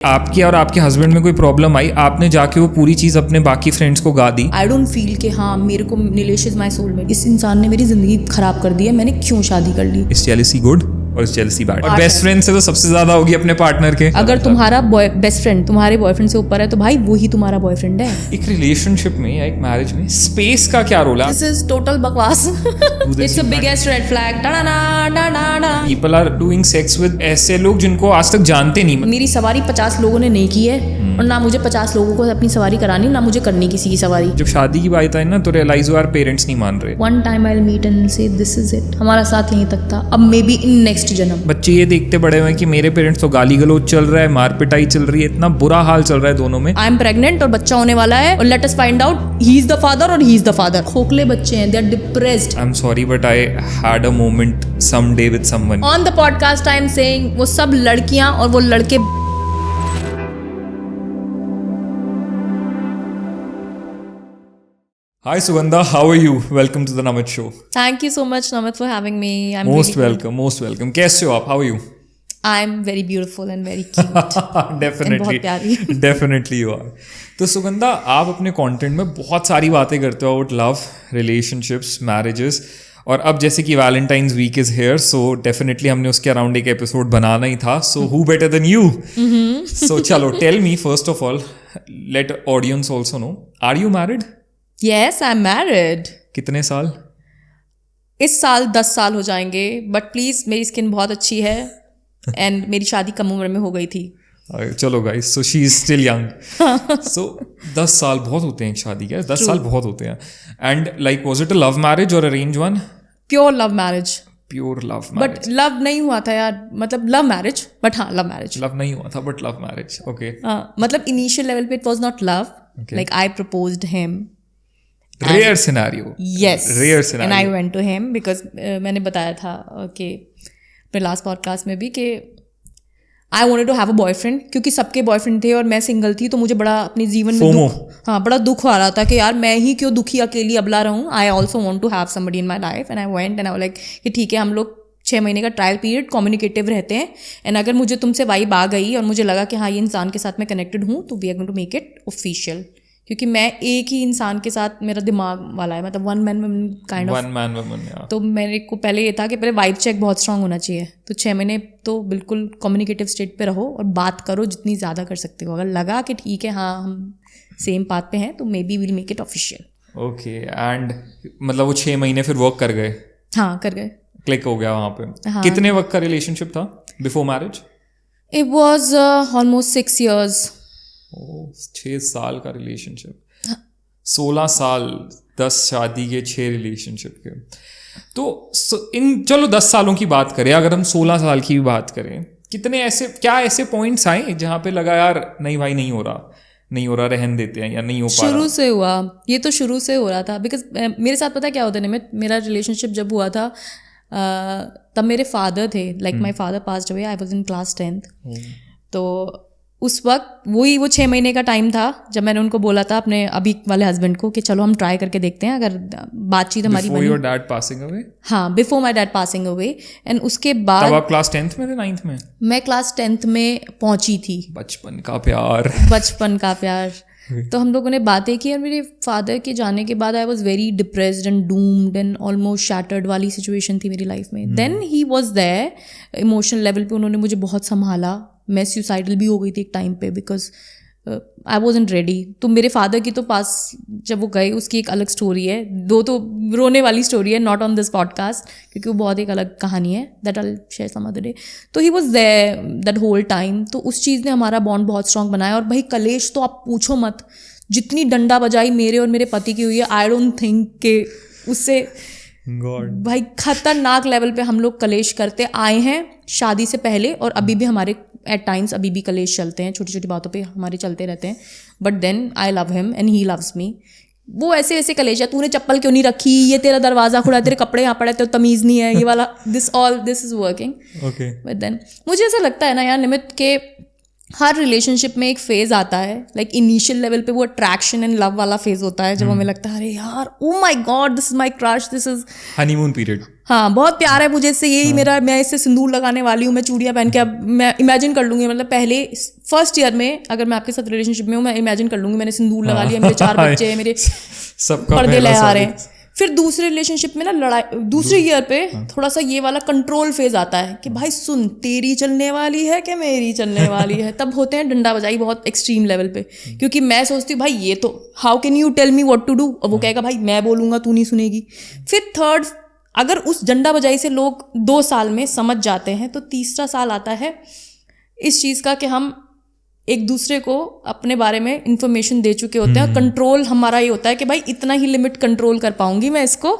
आपके और आपके हस्बैंड में कोई प्रॉब्लम आई, आपने जाके वो पूरी चीज अपने बाकी फ्रेंड्स को गा दी। आई डोंट फील कि हाँ मेरे को नीलेश इज माई सोलमेट, इस इंसान ने मेरी जिंदगी खराब कर दी है, मैंने क्यों शादी कर ली। इज जेलसी गुड और इज जेलसी बैड? और बेस्ट फ्रेंड से तो सबसे ज्यादा होगी अपने पार्टनर के। अगर तुम्हारा बेस्ट फ्रेंड तुम्हारे बॉयफ्रेंड से ऊपर है तो भाई वही तुम्हारा बॉयफ्रेंड है। एक रिलेशनशिप में या एक मैरिज में स्पेस का क्या रोल है? दिस इज टोटल बकवास। It's the biggest red flag. People are doing sex with ऐसे लोग जिनको आज तक जानते नहीं। मेरी सवारी 50 लोगों ने नहीं की है और ना मुझे 50 लोगों को अपनी सवारी करानी, ना मुझे करनी किसी की सवारी। जब शादी की बात आई ना तो रियलाइज हुआ पेरेंट्स नहीं मान रहे। One time I will meet and say this is it, हमारा साथ यहीं तक था, अब मे बी इन नेक्स्ट जन्म। बच्चे ये देखते बड़े हुए कि मेरे पेरेंट्स तो गाली गलौज चल रहा है, मार पिटाई चल रही है, इतना बुरा हाल चल रहा है दोनों में। आई एम प्रेग्नेंट और बच्चा होने वाला है और let us find out he is the father और ही इज द फादर। खोखले बच्चे हैं, they are depressed. I am sorry but I had a moment someday with someone. On the podcast I am saying वो सब लड़कियां और वो लड़के। Hi Sugandha, how are you? Welcome to the Namit Show. Thank you so much Namit for having me. I'm Most really welcome, most welcome. कैसे हो आप? How are you? I'm very beautiful and very cute. Definitely, बहुत प्यारी। Definitely you are. तो सुगंधा, आप अपने content में बहुत सारी बातें करते हो अबाउट लव, रिलेशनशिप्स, मैरिजेस, और अब जैसे कि Valentine's week is here, so definitely हमने उसके अराउंड एक एपिसोड बनाना ही था. So who better than you? So चलो, tell me first of all, let audience also know, are you married? Yes, I'm married. कितने साल? इस साल 10 साल हो जाएंगे, बट प्लीज मेरी स्किन बहुत अच्छी है एंड मेरी शादी कम उम्र में हो गई थी. चलो guys, so she is still young. So 10 साल बहुत होते हैं एक शादी के. 10 साल बहुत होते हैं. And like was it a love marriage और arrange one? Pure love marriage. Pure love marriage. But love नहीं हुआ था यार, मतलब लव मैरिज, बट हाँ लव मैरिज. लव नहीं हुआ था बट लव मैरिज. ओके. मतलब इनिशियल लेवल पे it was not love, like I proposed him. Rare scenario. Yes. Rare scenario. And I went to him because मैंने बताया था कि अपने लास्ट पॉडकास्ट में भी कि I wanted to have a boyfriend, क्योंकि सबके बॉयफ्रेंड थे और मैं सिंगल थी, तो मुझे बड़ा अपने जीवन में बड़ा दुख आ रहा था कि यार मैं ही क्यों दुखी अकेली अबला रहूं. I also want to have somebody in my life and I went and I was like कि ठीक है, हम लोग 6 महीने का ट्रायल पीरियड कम्युनिकेटिव रहते हैं, एंड अगर मुझे तुमसे वाइब आ गई और मुझे लगा कि हाँ ये इंसान के साथ मैं कनेक्टेड हूँ, तो we are going to make it official. क्योंकि मैं एक ही इंसान के साथ, मेरा दिमाग वाला है, मतलब one man woman kind of. One man woman. तो मेरे को पहले ये था कि पहले वाइब चेक बहुत स्ट्रांग होना चाहिए. तो 6 महीने तो बिल्कुल कम्युनिकेटिव स्टेट पे रहो और बात करो जितनी ज़्यादा कर सकते हो. अगर लगा कि ठीक है हाँ हम सेम पाथ पे हैं, तो may be will make it official. Okay. And मतलब वो 6 महीने फिर वर्क कर गए? हाँ कर गए. क्लिक हो गया वहाँ पे. हाँ. कितने वक्त का रिलेशनशिप था before marriage? It was almost 6 years. 6 साल का रिलेशनशिप. 16 साल, 10 शादी के, 6 रिलेशनशिप के. तो इन चलो 10 सालों की बात करें, अगर हम 16 साल की भी बात करें, कितने ऐसे पॉइंट्स आए जहाँ पे लगा यार नहीं भाई नहीं हो रहा, रहन देते हैं या नहीं हो पा रहा? शुरू से हुआ ये, तो शुरू से हो रहा था. बिकॉज मेरे साथ पता क्या होता है निमित, मेरा रिलेशनशिप जब हुआ था तब मेरे फादर थे, like my father passed away, I was in class 10th. तो उस वक्त वो 6 महीने का टाइम था जब मैंने उनको बोला था अपने अभी वाले हस्बैंड को कि चलो हम ट्राई करके देखते हैं अगर बातचीत हमारी बनी. Before your dad passing away? हाँ, before my dad passing away. And उसके बाद तब आप क्लास 10th में थे, 9th में? मैं क्लास 10th में पहुंची थी. बचपन का प्यार. तो हम लोगों ने बातें की और मेरे फादर के जाने के बाद I was very depressed and doomed and almost shattered वाली सिचुएशन थी मेरी लाइफ में. Then he was there emotional level पे, उन्होंने मुझे बहुत संभाला. मैं सुसाइडल भी हो गई थी एक टाइम पे बिकॉज आई वॉजंट रेडी. तो मेरे फादर की तो पास जब वो गए उसकी एक अलग स्टोरी है, दो तो रोने वाली स्टोरी है, नॉट ऑन दिस पॉडकास्ट क्योंकि वो बहुत एक अलग कहानी है, that I will share some other day. तो he was there that whole time. तो उस चीज़ ने हमारा बॉन्ड बहुत स्ट्रॉन्ग बनाया. और भाई कलेश तो आप पूछो मत, जितनी डंडा बजाई मेरे और मेरे पति की हुई है, आई डोंट थिंक के उससे भाई खतरनाक लेवल पे हम लोग कलेश करते आए हैं शादी से पहले, और अभी भी हमारे एट टाइम्स अभी भी कलेश चलते हैं, छोटी छोटी बातों पे हमारे चलते रहते हैं. But then I love him and he loves me. वो ऐसे कलेश है, तूने चप्पल क्यों नहीं रखी, ये तेरा दरवाजा खुला है, तेरे कपड़े यहाँ पड़े, तो तमीज़ नहीं है, ये वाला this is working. But then मुझे ऐसा लगता है ना यार निमित के हर रिलेशनशिप में एक फेज आता है, लाइक इनिशियल लेवल पे वो अट्रैक्शन एंड लव वाला फेज होता है, जब हमें लगता है अरे यार oh my God this is my crush, this is honeymoon period, हाँ बहुत प्यार है मुझे इससे, यही मेरा, मैं इससे सिंदूर लगाने वाली हूँ, मैं चूड़ियाँ पहन के, अब मैं इमेजिन कर लूंगी, मतलब पहले फर्स्ट ईयर में अगर मैं आपके साथ रिलेशनशिप में हूँ, मैं इमेजिन कर लूंगी मैंने सिंदूर लगा लिया, मेरे 4 बच्चे हैं, मेरे पर्दे ले आ रहे हैं। फिर दूसरे रिलेशनशिप में ना लड़ाई, दूसरे ईयर पे थोड़ा सा ये वाला कंट्रोल फेज आता है कि भाई सुन तेरी चलने वाली है कि मेरी चलने वाली है, तब होते हैं डंडा बजाई बहुत एक्सट्रीम लेवल पे, क्योंकि मैं सोचती हूँ भाई ये तो how can you tell me what to do, और वो कहेगा भाई मैं बोलूंगा तू नहीं सुनेगी। फिर थर्ड, अगर उस डंडा बजाई से लोग 2 साल में समझ जाते हैं, तो तीसरा साल आता है इस चीज़ का कि हम एक दूसरे को अपने बारे में इंफॉर्मेशन दे चुके होते हैं। कंट्रोल हमारा ये होता है कि भाई इतना ही लिमिट कंट्रोल कर पाऊंगी मैं इसको,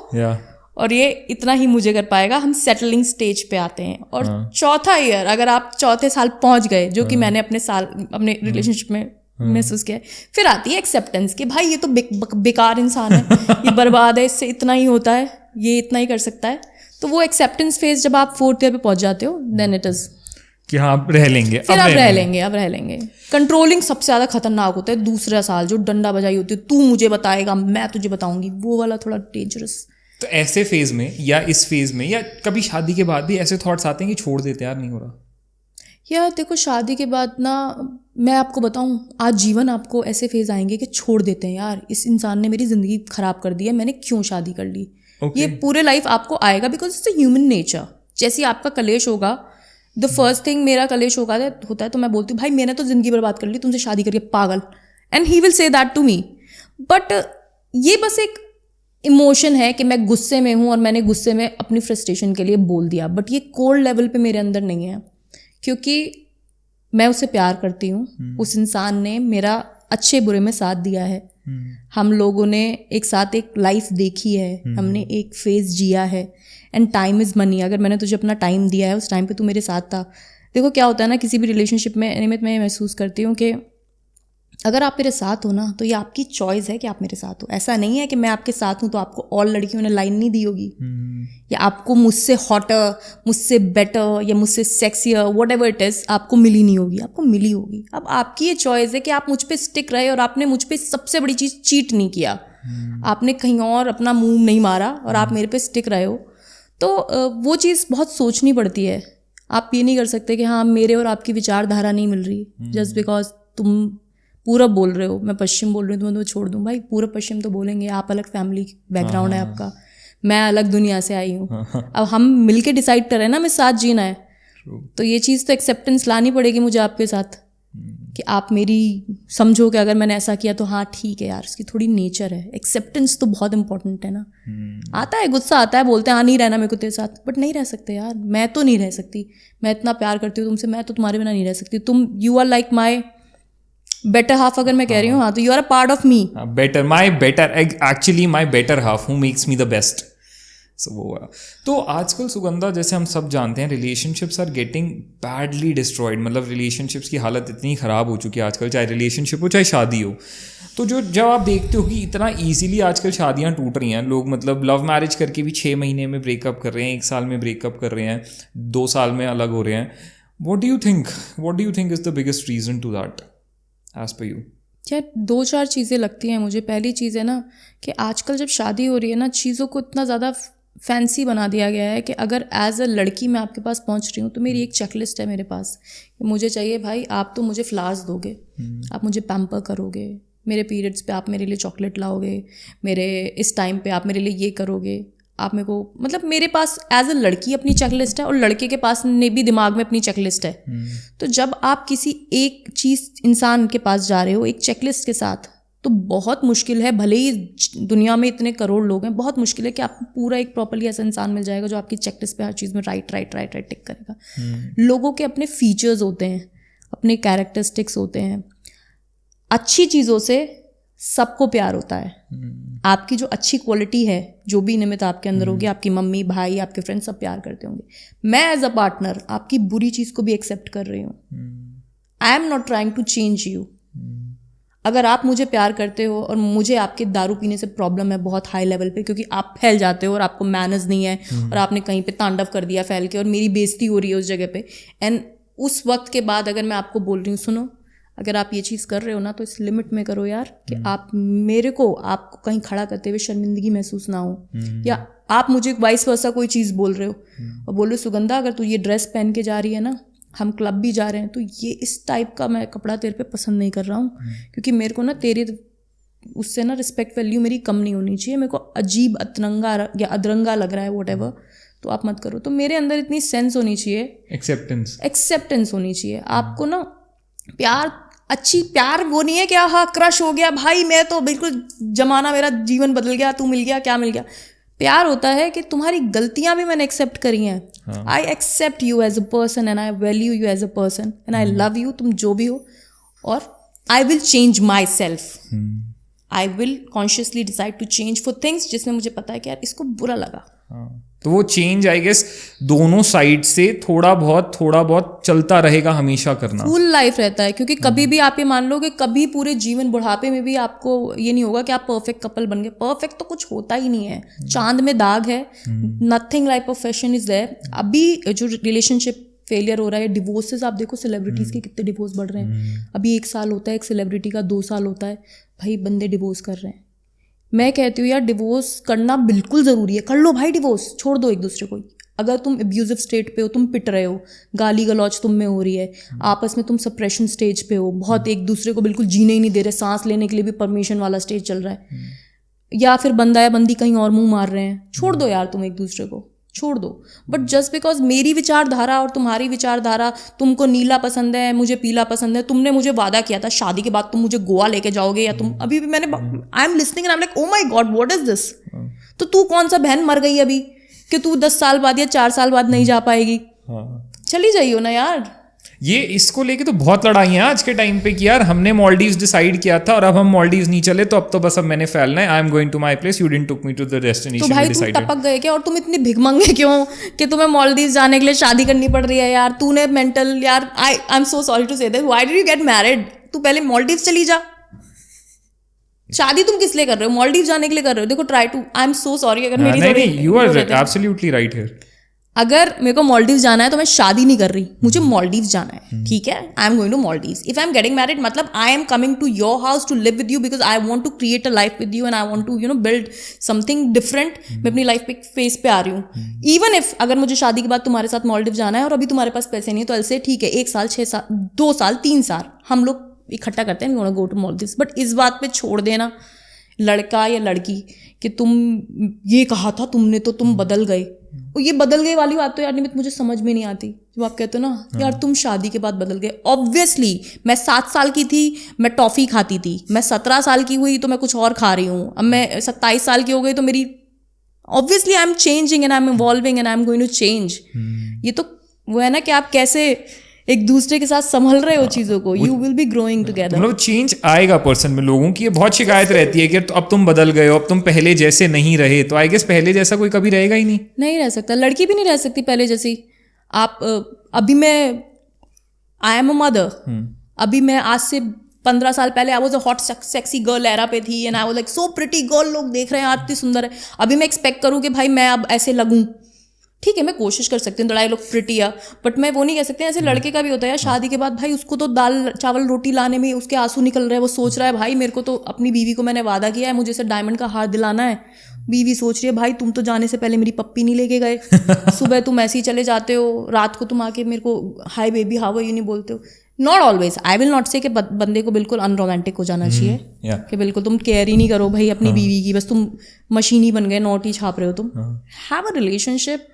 और ये इतना ही मुझे कर पाएगा। हम सेटलिंग स्टेज पे आते हैं। और चौथा ईयर, अगर आप चौथे साल पहुंच गए, जो कि मैंने अपने रिलेशनशिप में महसूस किया है, फिर आती है एक्सेप्टेंस कि भाई ये तो बेकार इंसान है, ये बर्बाद है, इससे इतना ही होता है, ये इतना ही कर सकता है। तो वो एक्सेप्टेंस फेज जब आप 4th ईयर पे पहुंच जाते हो, देन इट इज कि हाँ अब रह लेंगे, फिर अब रह लेंगे। कंट्रोलिंग सबसे ज़्यादा खतरनाक होता है दूसरा साल, जो डंडा बजाई होती है, तू मुझे बताएगा मैं तुझे बताऊंगी, वो वाला थोड़ा डेंजरस। तो ऐसे फेज में या इस फेज में या कभी शादी के बाद भी ऐसे थॉट्स आते हैं कि छोड़ देते यार नहीं हो रहा? यार देखो शादी के बाद ना, मैं आपको बताऊं, आज जीवन आपको ऐसे फेज आएंगे कि छोड़ देते हैं यार इस इंसान ने मेरी ज़िंदगी ख़राब कर दी है, मैंने क्यों शादी कर ली। ये पूरे लाइफ आपको आएगा, because it's a human nature. जैसे आपका कलेश होगा, द फर्स्ट थिंग, मेरा कलेश होता है तो मैं बोलती हूँ भाई मैंने तो ज़िंदगी बर्बाद कर ली तुमसे शादी करके, पागल। And he will say that to me. But ये बस एक इमोशन है कि मैं गुस्से में हूँ और मैंने गुस्से में अपनी फ्रस्ट्रेशन के लिए बोल दिया, बट ये कोल्ड लेवल पे मेरे अंदर नहीं है, क्योंकि मैं उसे प्यार करती हूँ। उस इंसान ने मेरा अच्छे बुरे में साथ दिया है, हम लोगों ने एक साथ एक लाइफ देखी है, हमने एक फेज जिया है। And time is money. अगर मैंने तुझे अपना टाइम दिया है, उस टाइम पे तू मेरे साथ था। देखो क्या होता है ना, किसी भी रिलेशनशिप में निमित मैं महसूस करती हूँ कि अगर आप मेरे साथ हो ना, तो ये आपकी चॉइस है कि आप मेरे साथ हो। ऐसा नहीं है कि मैं आपके साथ हूँ तो आपको और लड़कियों ने लाइन नहीं दी होगी, या आपको मुझसे हॉटर, मुझसे बेटर या मुझसे sexier, what ever it is, आपको मिली नहीं होगी, आपको मिली होगी। अब आपकी ये चॉइस है कि आप मुझ पर स्टिक रहे, और आपने मुझ पर सबसे बड़ी चीज़ चीट नहीं किया, आपने कहीं और अपना मुंह नहीं मारा और आप मेरे पे स्टिक रहे हो। तो वो चीज़ बहुत सोचनी पड़ती है। आप ये नहीं कर सकते कि हाँ मेरे और आपकी विचारधारा नहीं मिल रही, जस्ट बिकॉज तुम पूरब बोल रहे हो, मैं पश्चिम बोल रही हूँ, तो मैं तुम्हें छोड़ दूँ। भाई पूरब पश्चिम तो बोलेंगे, आप अलग फैमिली बैकग्राउंड है आपका, मैं अलग दुनिया से आई हूँ। अब हम मिलके डिसाइड कर रहे हैं ना, मैं साथ जीना है, तो ये चीज़ तो एक्सेप्टेंस लानी पड़ेगी मुझे आपके साथ, कि आप मेरी समझो कि अगर मैंने ऐसा किया तो हाँ ठीक है यार, इसकी थोड़ी नेचर है। एक्सेप्टेंस तो बहुत इंपॉर्टेंट है ना। आता है गुस्सा, आता है, बोलते हैं हाँ नहीं रहना मेरे को तेरे साथ, बट नहीं रह सकते यार, मैं तो नहीं रह सकती। मैं इतना प्यार करती हूँ तुमसे, मैं तो तुम्हारे बिना नहीं रह सकती। तुम, you are like my better half, अगर मैं कह रही हूँ हाँ, तो you are a part of me. Better, my better, actually my better half who makes me the best. So, वो तो आजकल सुगंधा, जैसे हम सब जानते हैं, relationships are getting badly destroyed. मतलब रिलेशनशिप्स की हालत इतनी ख़राब हो चुकी है आजकल, चाहे रिलेशनशिप हो चाहे शादी हो। तो जब आप देखते हो कि इतना इजीली आजकल शादियां टूट रही हैं, लोग मतलब लव मैरिज करके भी 6 महीने में ब्रेकअप कर रहे हैं, 1 साल में ब्रेकअप कर रहे हैं, 2 साल में अलग हो रहे हैं। What do you think is the biggest reason to that as per you? यार 2-4 चीज़ें लगती हैं मुझे। पहली चीज़ है ना कि आजकल जब शादी हो रही है ना, चीज़ों को इतना ज़्यादा फैंसी बना दिया गया है कि अगर एज अ लड़की मैं आपके पास पहुंच रही हूँ तो मेरी एक चेकलिस्ट है मेरे पास कि मुझे चाहिए भाई, आप तो मुझे फ्लावर्स दोगे, आप मुझे पैम्पर करोगे, मेरे पीरियड्स पे आप मेरे लिए चॉकलेट लाओगे, मेरे इस टाइम पे आप मेरे लिए ये करोगे, आप मेरे को, मतलब मेरे पास एज अ लड़की अपनी चेकलिस्ट है और लड़के के पास ने भी दिमाग में अपनी चेकलिस्ट है। तो जब आप किसी एक चीज़ इंसान के पास जा रहे हो एक चेकलिस्ट के साथ, तो बहुत मुश्किल है, भले ही दुनिया में इतने करोड़ लोग हैं, बहुत मुश्किल है कि आपको पूरा एक प्रॉपर्ली ऐसा इंसान मिल जाएगा जो आपकी चेकलिस्ट पे हर चीज़ में राइट टिक करेगा। लोगों के अपने फीचर्स होते हैं, अपने कैरेक्टरिस्टिक्स होते हैं। अच्छी चीज़ों से सबको प्यार होता है। आपकी जो अच्छी क्वालिटी है, जो भी निमित्त आपके अंदर होगी, आपकी मम्मी, भाई, आपके फ्रेंड्स सब प्यार करते होंगे। मैं एज अ पार्टनर आपकी बुरी चीज़ को भी एक्सेप्ट कर रही हूँ। I am not trying to change you. अगर आप मुझे प्यार करते हो और मुझे आपके दारू पीने से प्रॉब्लम है बहुत हाई लेवल पे, क्योंकि आप फैल जाते हो और आपको मैनर्स नहीं है और आपने कहीं पे तांडव कर दिया फैल के और मेरी बेइज्जती हो रही है उस जगह पे, एंड उस वक्त के बाद अगर मैं आपको बोल रही हूँ सुनो, अगर आप ये चीज़ कर रहे हो ना तो इस लिमिट में करो यार, कि आप मेरे को आपको कहीं खड़ा करते हुए शर्मिंदगी महसूस ना हो, या आप मुझे वाइस वर्सा कोई चीज़ बोल रहे हो और बोलो सुगंधा अगर तू ये ड्रेस पहन के जा रही है ना, हम क्लब भी जा रहे हैं, तो ये इस टाइप का मैं कपड़ा तेरे पे पसंद नहीं कर रहा हूँ, क्योंकि मेरे को ना तेरे उससे ना रिस्पेक्ट वैल्यू मेरी कम नहीं होनी चाहिए, मेरे को अजीब अतरंगा या अदरंगा लग रहा है वॉटेवर, तो आप मत करो। तो मेरे अंदर इतनी सेंस होनी चाहिए, एक्सेप्टेंस होनी चाहिए। आपको ना प्यार वो नहीं है कि हाँ क्रश हो गया भाई, मैं तो बिल्कुल जमाना मेरा जीवन बदल गया, तू मिल गया, क्या मिल गया। प्यार होता है कि तुम्हारी गलतियां भी मैंने एक्सेप्ट करी हैं, I accept you as a person and I value you as a person and I love you, तुम जो भी हो, और I will change myself, I will consciously decide to change for things जिसमें मुझे पता है कि यार इसको बुरा लगा। तो वो चेंज आई गेस दोनों साइड से थोड़ा बहुत चलता रहेगा, हमेशा करना फुल लाइफ रहता है, क्योंकि कभी भी आप ये मान लो कि कभी पूरे जीवन बुढ़ापे में भी आपको ये नहीं होगा कि आप परफेक्ट कपल बन गए। परफेक्ट तो कुछ होता ही नहीं है, चांद में दाग है, nothing like perfection is there. अभी जो रिलेशनशिप फेलियर हो रहा है, डिवोर्सेस आप देखो, सेलिब्रिटीज के कितने डिवोर्स बढ़ रहे हैं। अभी 1 साल होता है एक सेलिब्रिटी का, 2 साल होता है, भाई बंदे डिवोर्स कर रहे हैं। मैं कहती हूँ यार डिवोर्स करना बिल्कुल ज़रूरी है, कर लो भाई डिवोर्स, छोड़ दो एक दूसरे को। अगर तुम एब्यूजिव स्टेट पे हो, तुम पिट रहे हो, गाली गलौज तुम में हो रही है, आपस में तुम सप्रेशन स्टेज पे हो, बहुत एक दूसरे को बिल्कुल जीने ही नहीं दे रहे, सांस लेने के लिए भी परमिशन वाला स्टेज चल रहा है, या फिर बंदा या बंदी कहीं और मुंह मार रहे हैं, छोड़ दो यार तुम एक दूसरे को, छोड़ दो। बट जस्ट बिकॉज मेरी विचारधारा और तुम्हारी विचारधारा, तुमको नीला पसंद है, मुझे पीला पसंद है, तुमने मुझे वादा किया था शादी के बाद तुम मुझे गोवा लेके जाओगे, या तुम अभी भी मैंने I am listening and I am like oh my God what is this. तो तू कौन सा बहन मर गई अभी कि तू 10 साल बाद या 4 साल बाद नहीं जा पाएगी? चली जाइयो ना यार। ये इसको लेके तो बहुत लड़ाइयाँ आज के टाइम पे कि यार हमने मॉलडीव्स डिसाइड किया था और अब हम मॉलडीव्स नहीं चले, तो अब तो बस अब मैंने फैलना है, I am going to my place, you didn't took me to the destination. तो भाई तुम टपक गए क्या? और तुम इतने भिखमंगे क्यों कि तुम्हें मॉलडीव्स जाने के लिए शादी करनी पड़ रही है यार? तूने मेंटल यार, I am so sorry to say this, why did you get married? तू पहले मॉलडीव्स चली जा। शादी तुम किस लिए कर रहे हो? मॉलडीव जाने के लिए कर रहे हो? देखो try to, I am so sorry अगर मेरी नहीं, you are absolutely right here. अगर मेरे को मॉलडीव जाना है तो मैं शादी नहीं कर रही, मुझे मॉलडीव जाना है, ठीक है? I am going to Maldives. If I am getting married मतलब I am coming to your house to live with you, because I want to create a life with you and I want to build something different. मैं अपनी life पे एक phase पे आ रही हूँ। Even if अगर मुझे शादी के बाद तुम्हारे साथ मॉलडीव जाना है और अभी तुम्हारे पास पैसे नहीं है, तो ऐसे ठीक है 1 साल 6 साल 2 साल 3 साल हम लोग इकट्ठा करते हैं, we want to go to Maldives. But इस बात पे छोड़ देना लड़का या लड़की कि तुम ये कहा था तुमने तो तुम बदल गए, और ये बदल गए वाली बात तो यार निमित मुझे समझ में नहीं आती। जब आप कहते हो ना यार तुम शादी के बाद बदल गए, ऑब्वियसली मैं 7 साल की थी मैं टॉफी खाती थी, मैं 17 साल की हुई तो मैं कुछ और खा रही हूँ, अब मैं 27 साल की हो गई तो मेरी obviously I am changing and I am evolving and I am going to change. ये तो वो है ना कि आप कैसे एक दूसरे के साथ संभल रहे हो चीजों को, you will be growing together. मतलब चेंज आएगा पर्सन में। लोगों की ये बहुत शिकायत रहती है कि अब तुम बदल गए हो, अब तुम पहले जैसे नहीं रहे, तो आई गेस पहले जैसा कोई कभी रहेगा ही नहीं रह सकता। लड़की भी नहीं रह सकती पहले जैसी। आप अभी मैं आई एम अ मदर, अभी मैं आज से 15 साल पहले I was a hot sexy girl era पे थी and I was like so pretty girl, लोग देख रहे हैं आज इतनी सुंदर है। अभी मैं एक्सपेक्ट करूँ कि भाई मैं अब ऐसे लगूँ, ठीक है मैं कोशिश कर सकती हूँ, लड़ाई लोग प्रिटी है, बट मैं वो नहीं कह सकती। ऐसे लड़के का भी होता है शादी के बाद, भाई उसको तो दाल चावल रोटी लाने में उसके आंसू निकल रहे हैं, वो सोच रहा है भाई मेरे को तो अपनी बीवी को मैंने वादा किया है मुझे इसे डायमंड का हार दिलाना है। बीवी सोच रही है भाई तुम तो जाने से पहले मेरी पप्पी नहीं लेके गए, सुबह तुम ऐसे ही चले जाते हो, रात को तुम आके मेरे को hi baby how are you नहीं बोलते हो। Not always, I will not say कि बंदे को बिल्कुल अनरोमांटिक हो जाना चाहिए कि बिल्कुल तुम केयर ही नहीं करो भाई अपनी बीवी की, बस तुम मशीन ही बन गए, नोट ही छाप रहे हो तुम। हैव अ रिलेशनशिप,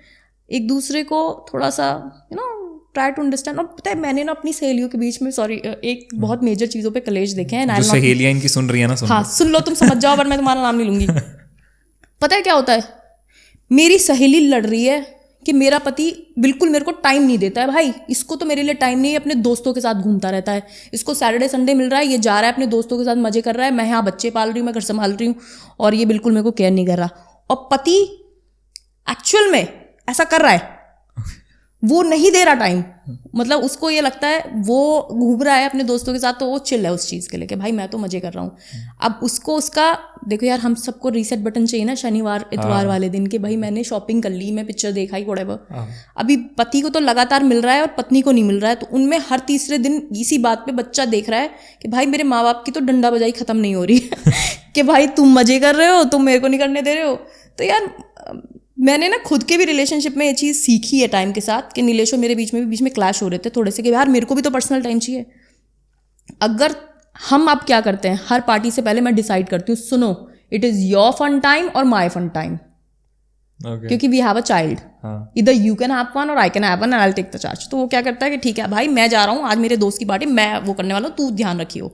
एक दूसरे को थोड़ा सा ट्राई टू अंडरस्टैंड। और पता है मैंने ना अपनी सहेलियों के बीच में एक बहुत मेजर चीज़ों पे कलेश देखे हैं। सहेलियां इनकी सुन रही है ना, हाँ सुन लो, तुम समझ जाओ, पर मैं तुम्हारा नाम नहीं लूंगी। पता है क्या होता है, मेरी सहेली लड़ रही है कि मेरा पति बिल्कुल मेरे को टाइम नहीं देता है। भाई इसको तो मेरे लिए टाइम नहीं है, अपने दोस्तों के साथ घूमता रहता है, इसको सैटरडे संडे मिल रहा है, ये जा रहा है अपने दोस्तों के साथ मजे कर रहा है, मैं यहाँ बच्चे पाल रही हूँ, मैं घर संभाल रही हूँ, और ये बिल्कुल मेरे को केयर नहीं कर रहा। और पति एक्चुअल में ऐसा कर रहा है, वो नहीं दे रहा टाइम, मतलब उसको ये लगता है वो घूम रहा है अपने दोस्तों के साथ तो वो चिल है उस चीज़ के लिए कि भाई मैं तो मजे कर रहा हूँ। अब उसको उसका देखो यार, हम सबको रीसेट बटन चाहिए ना शनिवार इतवार वाले दिन के, भाई मैंने शॉपिंग कर ली, मैं पिक्चर देखा ही व्हाटएवर। अभी पति को तो लगातार मिल रहा है और पत्नी को नहीं मिल रहा है, तो उनमें हर तीसरे दिन इसी बात पे बच्चा देख रहा है कि भाई मेरे माँ बाप की तो डंडा बजाई खत्म नहीं हो रही है कि भाई तुम मजे कर रहे हो, तुम मेरे को नहीं करने दे रहे हो। तो यार मैंने ना खुद के भी रिलेशनशिप में ये चीज़ सीखी है टाइम के साथ कि नीलेश और मेरे बीच में क्लैश हो रहे थे थोड़े से कि यार मेरे को भी तो पर्सनल टाइम चाहिए। अगर हम अब क्या करते हैं, हर पार्टी से पहले मैं डिसाइड करती हूँ, सुनो it is your fun time और माई फन टाइम, क्योंकि वी हैव अ चाइल्ड, इधर यू कैन हैव फन और I can have fun and I will take the charge. तो वो क्या करता है कि ठीक है भाई मैं जा रहा हूँ, आज मेरे दोस्त की पार्टी, मैं वो करने वाला हूँ, तू ध्यान रखियो।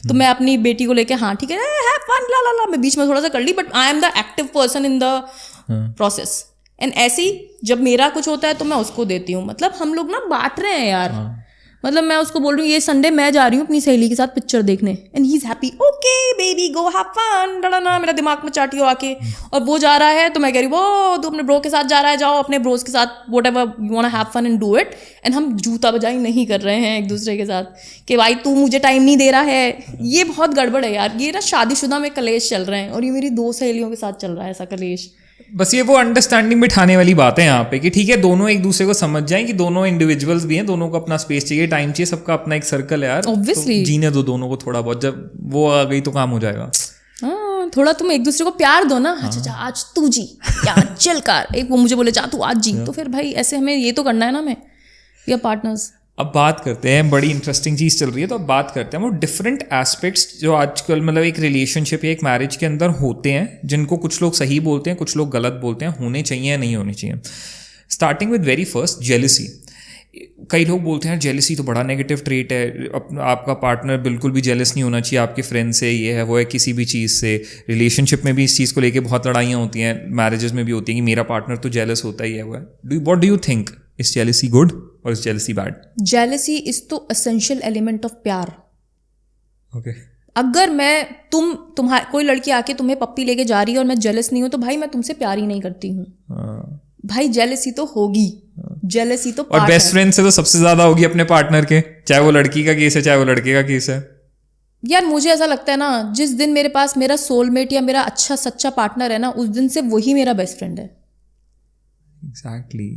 तो मैं अपनी बेटी को लेके हाँ ठीक है हैव फन ला ला ला, मैं बीच में थोड़ा सा कर ली, but I am the active person in the process. And ऐसे ही जब मेरा कुछ होता है तो मैं उसको देती हूँ, मतलब हम लोग ना बांट रहे हैं यार। मतलब मैं उसको बोल रही हूँ ये संडे मैं जा रही हूँ अपनी सहेली के साथ पिक्चर देखने, and he is happy, okay baby go have fun, डराना मेरा दिमाग में चाटी हो आके। और वो जा रहा है तो मैं कह रही हूँ वो तू अपने ब्रो के साथ जा रहा है, जाओ अपने ब्रोस के साथ whatever you want to have fun and do it. And हम जूता बजाई नहीं कर रहे हैं एक दूसरे के साथ कि भाई तू मुझे टाइम नहीं दे रहा है। ये बहुत गड़बड़ है यार, ये ना शादीशुदा में कलेश चल रहे हैं और ये मेरी 2 सहेलियों के साथ चल रहा है ऐसा कलेश। बस ये वो अंडरस्टैंडिंग बिठाने वाली बात है यहाँ पे कि ठीक है दोनों एक दूसरे को समझ जाएं कि दोनों इंडिविजुअल्स भी हैं, दोनों को अपना स्पेस चाहिए, टाइम चाहिए, सबका अपना एक सर्कल है यार, ऑब्वियसली तो जीने दो दोनों को थोड़ा बहुत, जब वो आ गई तो काम हो जाएगा। हाँ थोड़ा तुम एक दूसरे को प्यार दो ना, अच्छा आज तू जी यार चल कर, एक वो मुझे बोले जा तू आज जी, तो फिर भाई ऐसे हमें ये तो करना है ना, हमें या पार्टनर्स। अब बात करते हैं, बड़ी इंटरेस्टिंग चीज़ चल रही है, तो अब बात करते हैं वो डिफरेंट एस्पेक्ट्स जो आजकल मतलब एक रिलेशनशिप या एक मैरिज के अंदर होते हैं, जिनको कुछ लोग सही बोलते हैं, कुछ लोग गलत बोलते हैं, होने चाहिए या नहीं होने चाहिए। Starting with very first jealousy. कई लोग बोलते हैं जेलसी तो बड़ा नेगेटिव ट्रेट है, आपका पार्टनर बिल्कुल भी जेलस नहीं होना चाहिए आपके फ्रेंड से, ये है वो है, किसी भी चीज़ से। रिलेशनशिप में भी इस चीज़ को लेके बहुत लड़ाइयाँ होती हैं, मैरिजेस में भी होती हैं कि मेरा पार्टनर तो जेलस होता ही है, वो है। What do you think, is jealousy good और is jealousy bad? Jealousy is तो एसेंशियल एलिमेंट ऑफ प्यार। ओके अगर मैं तुम्हारी कोई लड़की आके तुम्हें पप्पी लेके जा रही है और मैं जेलस नहीं हूँ तो भाई मैं तुमसे प्यार ही नहीं करती हूँ। भाई जेलसी तो होगी, जेलसी तो और बेस्ट फ्रेंड से तो सबसे ज्यादा होगी अपने पार्टनर के, चाहे वो लड़की का केस है चाहे वो लड़के का केस है। यार मुझे ऐसा लगता है ना, जिस दिन मेरे पास मेरा सोलमेट या मेरा अच्छा सच्चा पार्टनर है ना, उस दिन से वही मेरा बेस्ट फ्रेंड है। Exactly,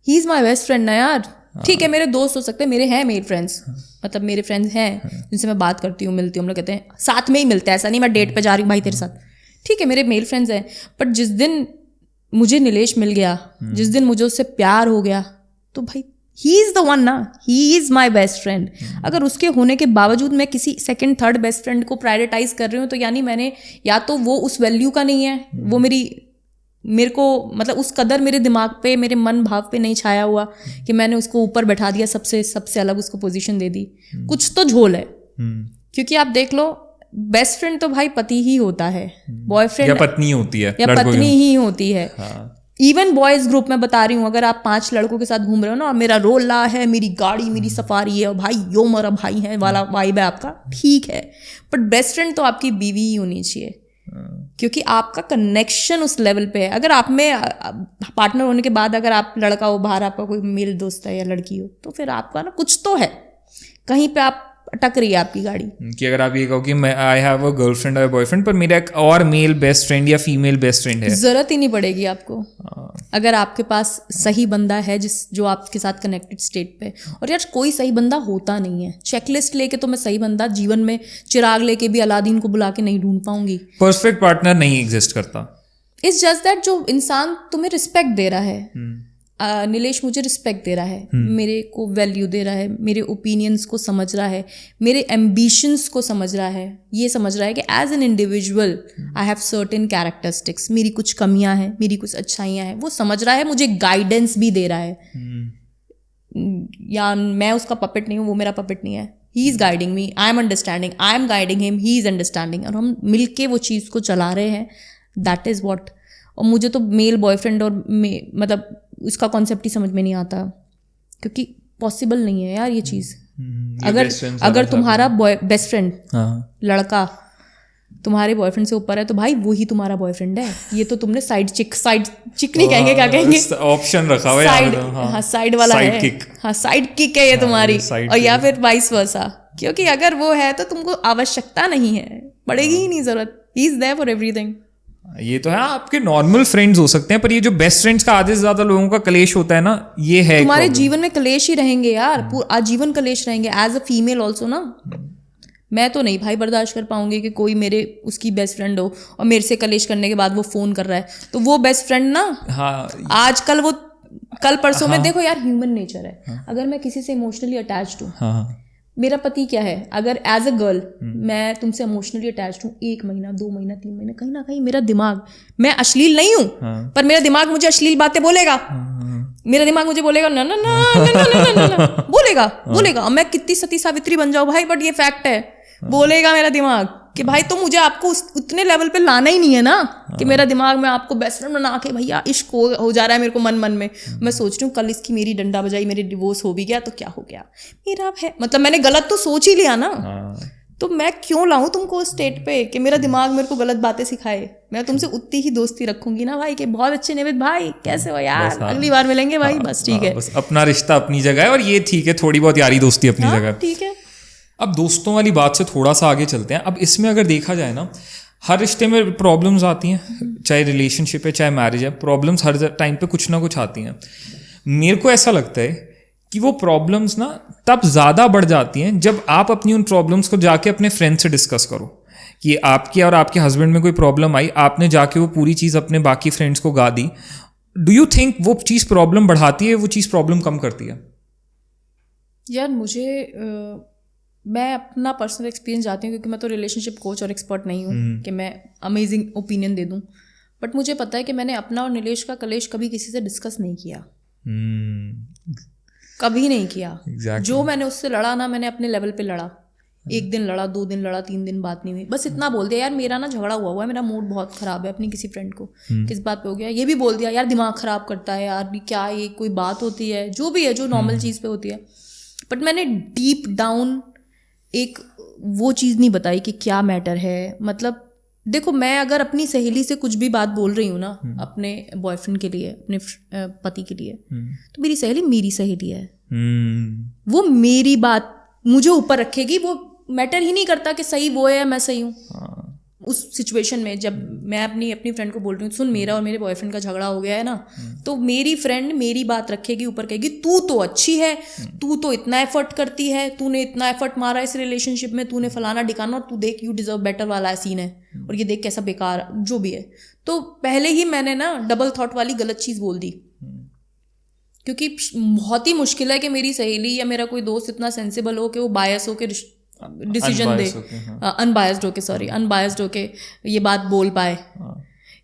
he is my best friend ना यार। ठीक है मेरे दोस्त हो सकते हैं, मेरे हैं मेल फ्रेंड्स, मतलब मेरे फ्रेंड्स हैं जिनसे मैं बात करती हूँ, मिलती हूँ, हम लोग कहते हैं साथ में ही मिलते हैं, ऐसा नहीं मैं डेट पे जा रही हूँ भाई तेरे साथ, ठीक है मेरे मेल फ्रेंड्स हैं। बट जिस दिन मुझे नीलेश मिल गया, जिस दिन मुझे उससे प्यार हो गया, तो भाई ही इज़ द वन ना, he is my best friend. अगर उसके होने के बावजूद मैं किसी सेकंड थर्ड बेस्ट फ्रेंड को प्रायोरिटाइज कर रही हूँ तो यानी मैंने या तो वो उस वैल्यू का नहीं है, वो मेरे को मतलब उस कदर मेरे दिमाग पे मेरे मन भाव पे नहीं छाया हुआ कि मैंने उसको ऊपर बैठा दिया, सबसे अलग उसको पोजीशन दे दी। कुछ तो झोल है, क्योंकि आप देख लो बेस्ट फ्रेंड तो भाई पति ही होता है, बॉयफ्रेंड या पत्नी होती है, या पत्नी ही होती है। इवन बॉयज ग्रुप में बता रही हूँ, अगर आप 5 लड़कों के साथ घूम रहे हो ना और मेरा रोल ला है, मेरी गाड़ी मेरी सफारी है और भाई यो मेरा भाई है वाला वाइब है आपका, ठीक है, बट बेस्ट फ्रेंड तो आपकी बीवी ही होनी चाहिए, क्योंकि आपका कनेक्शन उस लेवल पे है। अगर आप में पार्टनर होने के बाद अगर आप लड़का हो बाहर, आपका कोई मेल दोस्त है या लड़की हो, तो फिर आपका ना कुछ तो है, कहीं पे आप अटक रही है आपकी गाड़ी। कि अगर आप ये कहो कि मैं आई हैव अ गर्लफ्रेंड और बॉयफ्रेंड, पर मेरा एक और मेल बेस्ट फ्रेंड या फीमेल बेस्ट फ्रेंड है, जरूरत ही नहीं पड़ेगी आपको अगर आपके पास सही बंदा है जो आपके साथ कनेक्टेड स्टेट पे। और यार कोई सही बंदा होता नहीं है, चेकलिस्ट लेके तो मैं सही बंदा जीवन में चिराग लेके भी अलादीन को बुला के नहीं ढूंढ पाऊंगी। परफेक्ट पार्टनर नहीं एग्जिस्ट करता। इट्स जस्ट दैट जो इंसान तुम्हें रिस्पेक्ट दे रहा है, नीलेश मुझे रिस्पेक्ट दे रहा है, मेरे को वैल्यू दे रहा है, मेरे ओपिनियंस को समझ रहा है, मेरे एम्बिशंस को समझ रहा है, ये समझ रहा है कि as an individual I have certain characteristics, मेरी कुछ कमियां हैं, मेरी कुछ अच्छाइयां हैं, वो समझ रहा है, मुझे गाइडेंस भी दे रहा है। या मैं उसका पपेट नहीं हूँ, वो मेरा पपेट नहीं है, he is guiding me, I am understanding, I am guiding him, he is understanding, और हम मिल के वो चीज़ को चला रहे हैं, दैट इज़ वॉट। और मुझे तो मेल बॉयफ्रेंड और मतलब उसका कॉन्सेप्ट ही समझ में नहीं आता, क्योंकि पॉसिबल नहीं है यार ये चीज़। अगर तुम्हारा बेस्ट फ्रेंड लड़का तुम्हारे बॉयफ्रेंड से ऊपर है तो भाई वो ही तुम्हारा बॉयफ्रेंड है, ये तो तुमने साइड चिक नहीं कहेंगे, क्या कहेंगे, ऑप्शन रखा हुआ है साइड, हाँ साइड वाला है, हाँ साइड किक है ये तुम्हारी, और या फिर वाइस वर्सा, क्योंकि अगर वो है तो तुमको आवश्यकता नहीं है, पड़ेगी ही नहीं जरूरत, he is there for everything. ये तो है, आपके नॉर्मल फ्रेंड्स हो सकते हैं, पर ये जो बेस्ट फ्रेंड्स का आधे से ज्यादा लोगों का कलेश होता है ना, ये है तुम्हारे जीवन में कलेश ही रहेंगे यार, आजीवन कलेश रहेंगे। एज अ फीमेल ऑल्सो ना, मैं तो नहीं भाई बर्दाश्त कर पाऊंगी कि कोई मेरे उसकी बेस्ट फ्रेंड हो और मेरे से कलेश करने के बाद वो फोन कर रहा है, तो वो बेस्ट फ्रेंड ना, हाँ आजकल वो कल परसों में देखो यार, ह्यूमन नेचर है, अगर मैं किसी से इमोशनली अटैच्ड हूँ, मेरा पति क्या है, अगर एज अ गर्ल मैं तुमसे इमोशनली अटैच्ड हूँ 1 महीना 2 महीना 3 महीने, कहीं ना कहीं मेरा दिमाग, मैं अश्लील नहीं हूँ पर मेरा दिमाग मुझे अश्लील बातें बोलेगा, मेरा दिमाग मुझे बोलेगा ना ना ना ना ना ना ना बोलेगा, मैं कितनी सती सावित्री बन जाऊँ भाई, बट ये फैक्ट है, बोलेगा मेरा दिमाग कि भाई तो मुझे आपको उतने लेवल पे लाना ही नहीं है ना कि मेरा दिमाग में आपको बेस्ट फ्रेंड बना के भैया इश्क हो जा रहा है मेरे को मन में, मैं सोच रही हूँ कल इसकी मेरी डंडा बजाई, मेरी डिवोर्स हो भी गया तो क्या हो गया, मेरा है मतलब मैंने गलत तो सोच ही लिया ना, तो मैं क्यों लाऊं तुमको उस स्टेट पे कि मेरा दिमाग मेरे को गलत बातें सिखाए। मैं तुमसे उतनी ही दोस्ती रखूंगी ना भाई कि बहुत अच्छे निवेद भाई कैसे हो यार, अगली बार मिलेंगे भाई, बस ठीक है, बस अपना रिश्ता अपनी जगह है और ये ठीक है, थोड़ी बहुत यारी दोस्ती अपनी जगह ठीक है। अब दोस्तों वाली बात से थोड़ा सा आगे चलते हैं। अब इसमें अगर देखा जाए ना, हर रिश्ते में प्रॉब्लम्स आती हैं, चाहे रिलेशनशिप है चाहे मैरिज है, प्रॉब्लम्स हर टाइम पे कुछ ना कुछ आती हैं। मेरे को ऐसा लगता है कि वो प्रॉब्लम्स ना तब ज़्यादा बढ़ जाती हैं जब आप अपनी उन प्रॉब्लम्स को जाके अपने फ्रेंड से डिस्कस करो, कि आपकी और आपके हस्बैंड में कोई प्रॉब्लम आई, आपने जाके वो पूरी चीज़ अपने बाकी फ्रेंड्स को गा दी। डू यू थिंक वो चीज़ प्रॉब्लम बढ़ाती है, वो चीज़ प्रॉब्लम कम करती है? यार मुझे मैं अपना पर्सनल एक्सपीरियंस जाती हूँ, क्योंकि मैं तो रिलेशनशिप कोच और एक्सपर्ट नहीं हूँ कि मैं अमेजिंग ओपिनियन दे दूँ, बट मुझे पता है कि मैंने अपना और नीलेश का कलेश कभी किसी से डिस्कस नहीं किया, कभी नहीं किया। Exactly. जो मैंने उससे लड़ा ना, मैंने अपने लेवल पे लड़ा, 1 दिन लड़ा, 2 दिन लड़ा, 3 दिन बात नहीं हुई, बस इतना बोल दिया यार मेरा ना झगड़ा हुआ है, मेरा मूड बहुत ख़राब है, अपनी किसी फ्रेंड को किस बात पे हो गया, ये भी बोल दिया यार दिमाग ख़राब करता है यार, क्या ये कोई बात होती है, जो भी है जो नॉर्मल चीज़ पे होती है, बट मैंने डीप डाउन एक वो चीज़ नहीं बताई कि क्या मैटर है। मतलब देखो, मैं अगर अपनी सहेली से कुछ भी बात बोल रही हूँ ना अपने बॉयफ्रेंड के लिए, अपने पति के लिए, तो मेरी सहेली है, वो मेरी बात मुझे ऊपर रखेगी, वो मैटर ही नहीं करता कि सही वो है या मैं सही हूँ। उस सिचुएशन में जब मैं अपनी फ्रेंड को बोल रही हूँ सुन मेरा और मेरे बॉयफ्रेंड का झगड़ा हो गया है ना, तो मेरी फ्रेंड मेरी बात रखेगी ऊपर, कहेगी तू तो अच्छी है, तू तो इतना एफर्ट करती है, तूने इतना एफर्ट मारा इस रिलेशनशिप में, तूने फलाना डिकाना, और तू देख यू डिजर्व बेटर वाला सीन है, और ये देख कैसा बेकार जो भी है। तो पहले ही मैंने ना डबल थॉट वाली गलत चीज़ बोल दी, क्योंकि बहुत ही मुश्किल है कि मेरी सहेली या मेरा कोई दोस्त इतना सेंसिबल हो कि वो बायस हो के डिसीजन दे, अनबायस्ड होके ये बात बोल पाए